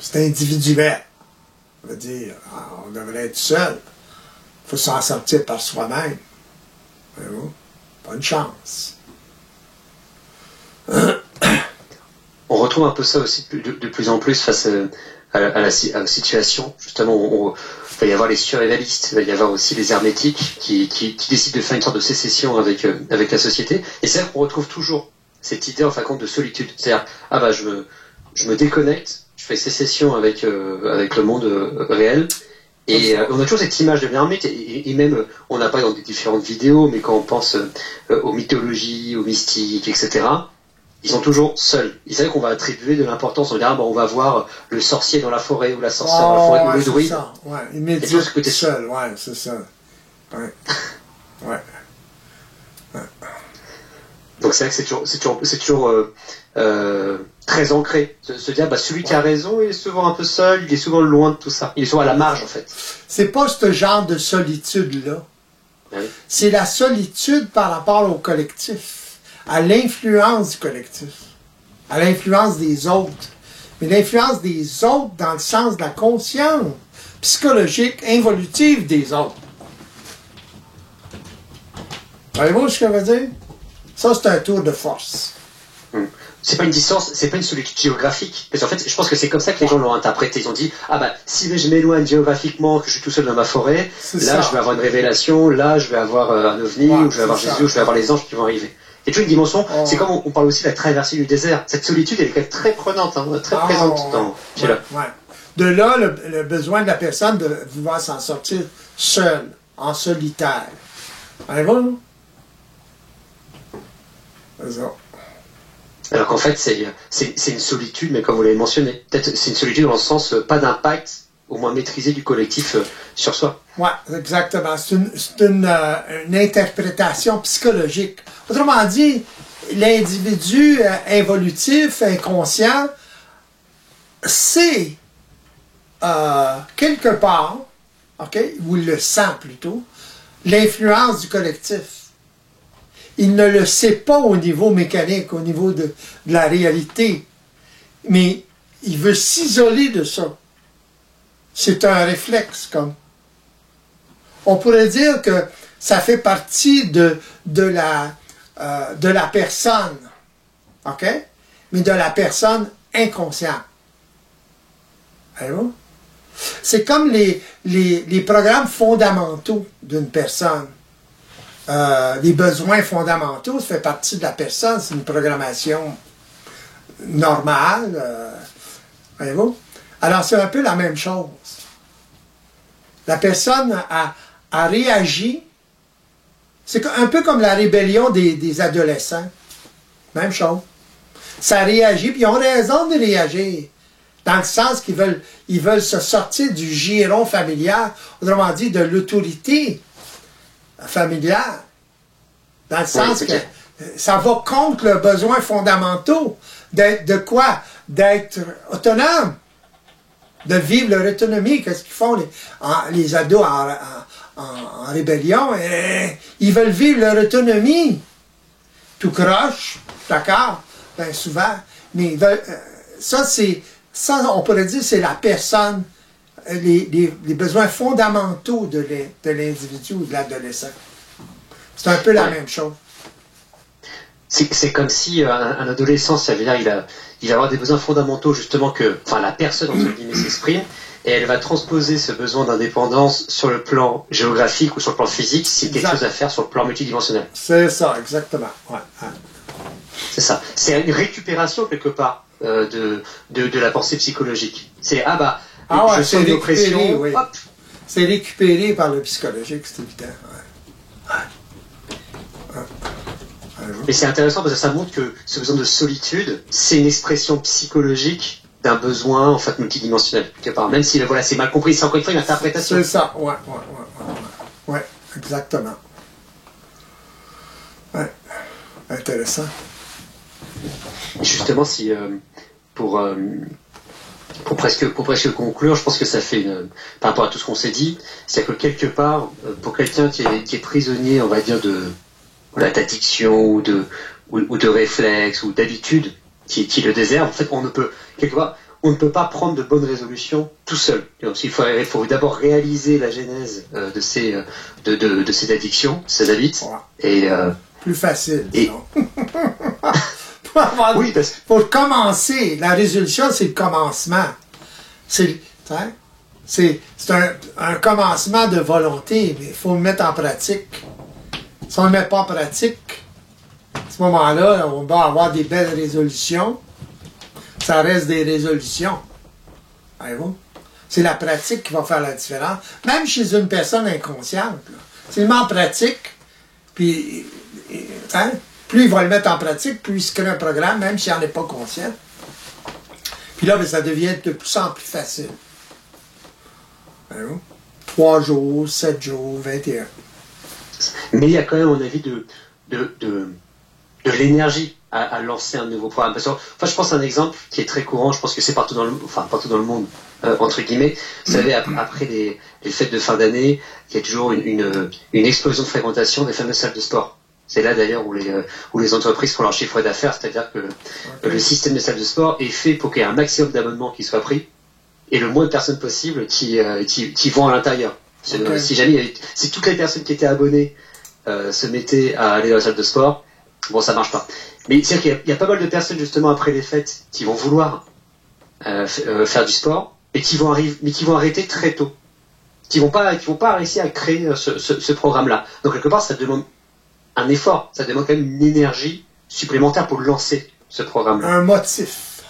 B: C'est individuel. Ça veut dire, on devrait être seul. Il faut s'en sortir par soi-même. Voyez-vous? Pas une chance.
A: On retrouve un peu ça aussi de plus en plus face à la situation. Justement, il va y avoir les surréalistes, il va y avoir aussi les hermétiques qui décident de faire une sorte de sécession avec la société. Et c'est vrai qu'on retrouve toujours cette idée en fin de compte de solitude. C'est-à-dire, je me déconnecte, je fais sécession avec le monde réel. Et on a toujours cette image de l'ermite, et même, on n'a pas dans des différentes vidéos, mais quand on pense aux mythologies, aux mystiques, etc., ils sont toujours seuls. Ils savent qu'on va attribuer de l'importance. On va dire, on va voir le sorcier dans la forêt, ou la sorcière dans la forêt, ou le druide.
B: Ouais, ils méditent ce côté seul, ouais, c'est ça. Ouais. Ouais. Ouais.
A: Donc c'est vrai que c'est toujours très ancré. Se dire, celui qui a raison, il est souvent un peu seul, il est souvent loin de tout ça. Il est souvent à la marge, en fait.
B: C'est pas ce genre de solitude-là. Oui. C'est la solitude par rapport au collectif, à l'influence du collectif, à l'influence des autres. Mais l'influence des autres dans le sens de la conscience psychologique involutive des autres. Voyez-vous ce que je veux dire? Ça, c'est un tour de force.
A: c'est pas une distance, c'est pas une solitude géographique. Parce qu'en fait, je pense que c'est comme ça que les gens l'ont interprété. Ils ont dit, ah bah, si je m'éloigne géographiquement, que je suis tout seul dans ma forêt, là, je vais avoir une révélation, là, je vais avoir un ovni, ou je vais avoir Jésus, ou je vais avoir les anges qui vont arriver. Il y a toujours une dimension, c'est comme on parle aussi de la traversée du désert. Cette solitude, elle est quand même très prenante, hein, très présente dans là.
B: De là, le besoin de la personne de pouvoir s'en sortir seule, en solitaire. Allez-vous? C'est ça.
A: Alors qu'en fait, c'est une solitude, mais comme vous l'avez mentionné, peut-être c'est une solitude dans le sens pas d'impact, au moins maîtrisé du collectif sur soi.
B: Oui, exactement. C'est une interprétation psychologique. Autrement dit, l'individu involutif, inconscient, c'est quelque part, ou il le sent plutôt, l'influence du collectif. Il ne le sait pas au niveau mécanique, au niveau de la réalité, mais il veut s'isoler de ça. C'est un réflexe, comme. On pourrait dire que ça fait partie de la personne, OK? Mais de la personne inconsciente. Voyez-vous? C'est comme les programmes fondamentaux d'une personne. Les besoins fondamentaux, ça fait partie de la personne, c'est une programmation normale. Voyez-vous? Alors, c'est un peu la même chose. La personne a réagi. C'est un peu comme la rébellion des adolescents. Même chose. Ça réagit, puis ils ont raison de réagir. Dans le sens qu'ils veulent se sortir du giron familial, autrement dit, de l'autorité familiale. Dans le sens que ça va contre le besoin fondamentaux de quoi? D'être autonome, de vivre leur autonomie. Qu'est-ce qu'ils font les ados en rébellion? Ils veulent vivre leur autonomie. Tout croche, d'accord? Bien souvent. Mais ça, on pourrait dire, c'est la personne, les besoins fondamentaux de l'individu ou de l'adolescent. C'est un peu la même chose.
A: C'est comme si un adolescent, ça veut dire il va avoir des besoins fondamentaux justement la personne entre guillemets s'exprime et elle va transposer ce besoin d'indépendance sur le plan géographique ou sur le plan physique si quelque chose à faire sur le plan multidimensionnel.
B: C'est ça, exactement. Ouais.
A: C'est ça. C'est une récupération quelque part de la pensée psychologique. C'est je sens une oppression.
B: Oui. C'est récupéré par le psychologique, c'est évident.
A: Mais c'est intéressant parce que ça montre que ce besoin de solitude, c'est une expression psychologique d'un besoin en fait multidimensionnel quelque part. Même si c'est mal compris, c'est encore une fois une interprétation.
B: C'est ça, ouais, exactement. Ouais, intéressant.
A: Et justement, si pour presque conclure, je pense que ça fait par rapport à tout ce qu'on s'est dit, c'est que quelque part, pour quelqu'un qui est prisonnier, on va dire d'addiction ou de réflexe ou d'habitude qui le désert, en fait, on ne peut pas prendre de bonnes résolutions tout seul. Donc, il faut d'abord réaliser la genèse de ces addictions, ces habits, et
B: plus facile.
A: Oui,
B: pour commencer, la résolution, c'est le commencement. C'est un commencement de volonté, mais il faut le mettre en pratique. Si on ne le met pas en pratique, à ce moment-là, on va avoir des belles résolutions. Ça reste des résolutions. Voyez-vous? C'est la pratique qui va faire la différence. Même chez une personne inconsciente. C'est le en pratique, puis plus il va le mettre en pratique, plus il se crée un programme, même s'il n'en est pas conscient. Puis là, ça devient de plus en plus facile. 3 jours, 7 jours, 21.
A: Mais il y a quand même, à mon avis, de l'énergie à lancer un nouveau programme. Parce que, je pense à un exemple qui est très courant, je pense que c'est partout dans le monde, entre guillemets. Vous savez, après les fêtes de fin d'année, il y a toujours une explosion de fréquentation des fameuses salles de sport. C'est là d'ailleurs où les entreprises font leur chiffre d'affaires, c'est-à-dire que le système de salles de sport est fait pour qu'il y ait un maximum d'abonnements qui soient pris et le moins de personnes possible qui vont à l'intérieur. Si toutes les personnes qui étaient abonnées se mettaient à aller dans la salle de sport, bon, ça marche pas. Mais c'est-à-dire qu'il y a pas mal de personnes justement après les fêtes qui vont vouloir faire du sport, mais qui vont arrêter très tôt, qui vont pas réussir à créer ce programme-là. Donc quelque part, ça demande un effort, ça demande quand même une énergie supplémentaire pour lancer ce programme-là.
B: Un motif.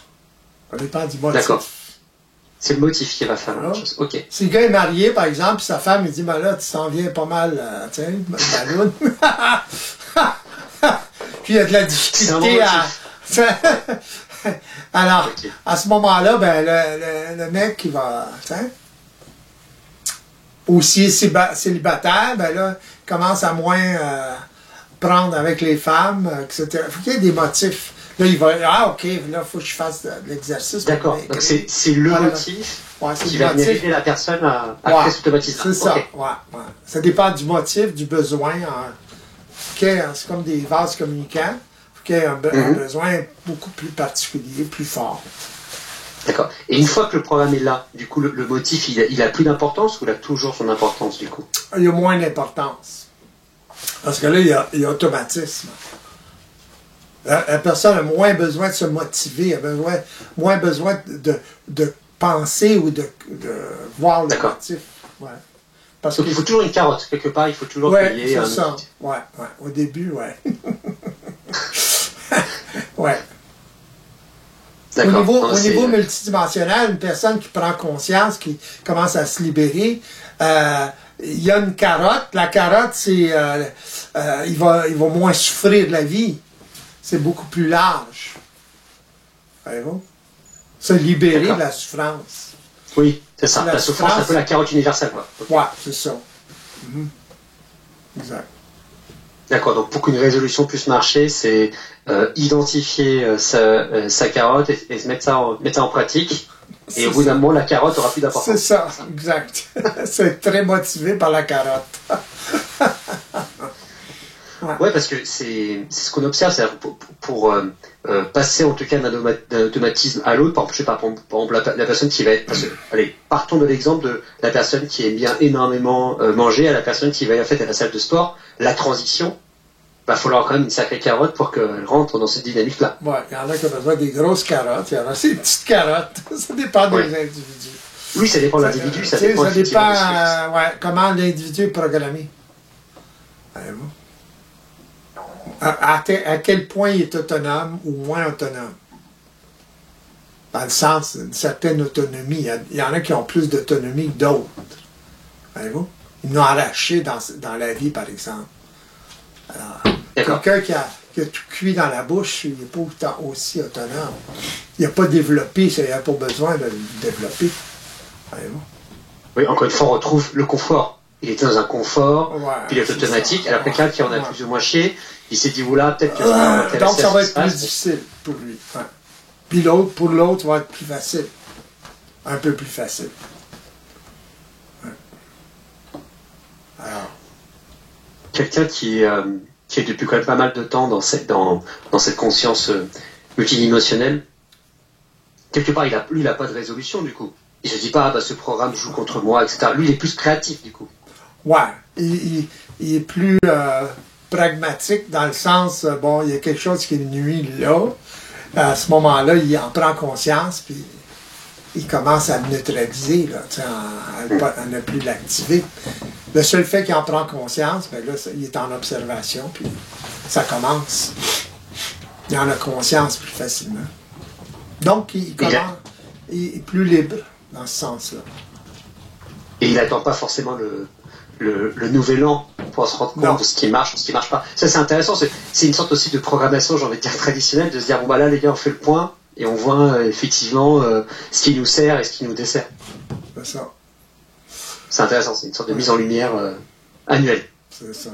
B: On dépend du motif. D'accord.
A: C'est le motif qui va faire la chose. Ok.
B: Si le gars est marié, par exemple, puis sa femme, il dit, ben là, tu t'en viens pas mal, tu sais, ballon. Puis il y a de la difficulté à... Alors, okay. À ce moment-là, ben, le mec qui va, tu sais, aussi célibataire, ben là, commence à moins prendre avec les femmes, etc. Il faut qu'il y ait des motifs. Là, il va, ok, là, il faut que je fasse de l'exercice.
A: D'accord, donc c'est le motif qui va venir aider la personne à créer cet automatisme.
B: C'est ça, ouais. Ça dépend du motif, du besoin. C'est comme des vases communicants. Il y a un besoin beaucoup plus particulier, plus fort.
A: D'accord. Et une fois que le programme est là, du coup, le motif, il a plus d'importance ou il a toujours son importance, du coup?
B: Il y a moins d'importance. Parce que là, il y a automatisme. La personne a moins besoin de se motiver, a moins besoin de penser ou de voir le motif. Ouais.
A: Parce donc il faut toujours une carotte, quelque part, il faut toujours payer un
B: ça. Ouais. Au début, ouais. Ouais. Au niveau multidimensionnel, une personne qui prend conscience, qui commence à se libérer, il y a une carotte. La carotte, c'est il va moins souffrir de la vie. C'est beaucoup plus large. Voyez-vous? Se libérer de la souffrance.
A: Oui, c'est ça. La souffrance, c'est un peu la carotte universelle, quoi.
B: Okay. Ouais, c'est ça. Exact.
A: D'accord, donc pour qu'une résolution puisse marcher, c'est identifier sa carotte et se mettre ça en pratique. Et au bout d'un moment, la carotte aura plus d'importance.
B: C'est ça, exact. C'est très motivé par la carotte.
A: Ouais, parce que c'est ce qu'on observe, c'est pour passer en tout cas d'un automatisme à l'autre. Par exemple, la personne qui va être... allez, partons de l'exemple de la personne qui aime bien énormément manger à la personne qui va en fait à la salle de sport. La transition, il va falloir quand même une sacrée carotte pour qu'elle rentre dans cette dynamique-là.
B: Ouais, il y en a qui ont besoin des grosses carottes, il y en a des petites carottes. Ça dépend des individus.
A: Oui, ça dépend de l'individu. Ça dépend
B: comment l'individu est programmé. À quel point il est autonome ou moins autonome. Dans le sens d'une certaine autonomie. Il y en a qui ont plus d'autonomie que d'autres. Voyez-vous? Ils l'ont arraché dans la vie, par exemple. Alors, quelqu'un qui a tout cuit dans la bouche, il n'est pas aussi autonome. Il n'a pas développé, il n'a pas besoin de le développer. Voyez-vous?
A: Oui, encore une fois, on retrouve le confort. Il était dans un confort, pilote automatique, alors quelqu'un qui en a plus ou moins chié, il s'est dit, oula, peut-être que
B: donc ça va être plus difficile pour lui. Ouais. Puis pour l'autre, ça va être plus facile. Un peu plus facile. Ouais. Alors.
A: Quelqu'un qui est depuis quand même pas mal de temps dans cette conscience multidimensionnelle, quelque part, lui, il n'a pas de résolution, du coup. Il se dit pas, ce programme joue contre moi, etc. Lui, il est plus créatif, du coup.
B: Ouais. Il est plus pragmatique dans le sens, il y a quelque chose qui nuit là. À ce moment-là, il en prend conscience, puis il commence à le neutraliser, là, à ne plus l'activer. Le seul fait qu'il en prend conscience, là, il est en observation, puis ça commence. Il en a conscience plus facilement. Donc, il est plus libre dans ce sens-là.
A: Et il n'attend pas forcément le nouvel an pour se rendre compte de ce qui marche, de ce qui ne marche pas. Ça, c'est intéressant. C'est une sorte aussi de programmation, j'ai envie de dire, traditionnelle, de se dire, là, les gars, on fait le point, et on voit effectivement ce qui nous sert et ce qui nous dessert.
B: C'est ça.
A: C'est intéressant, c'est une sorte de mise en lumière annuelle.
B: C'est ça.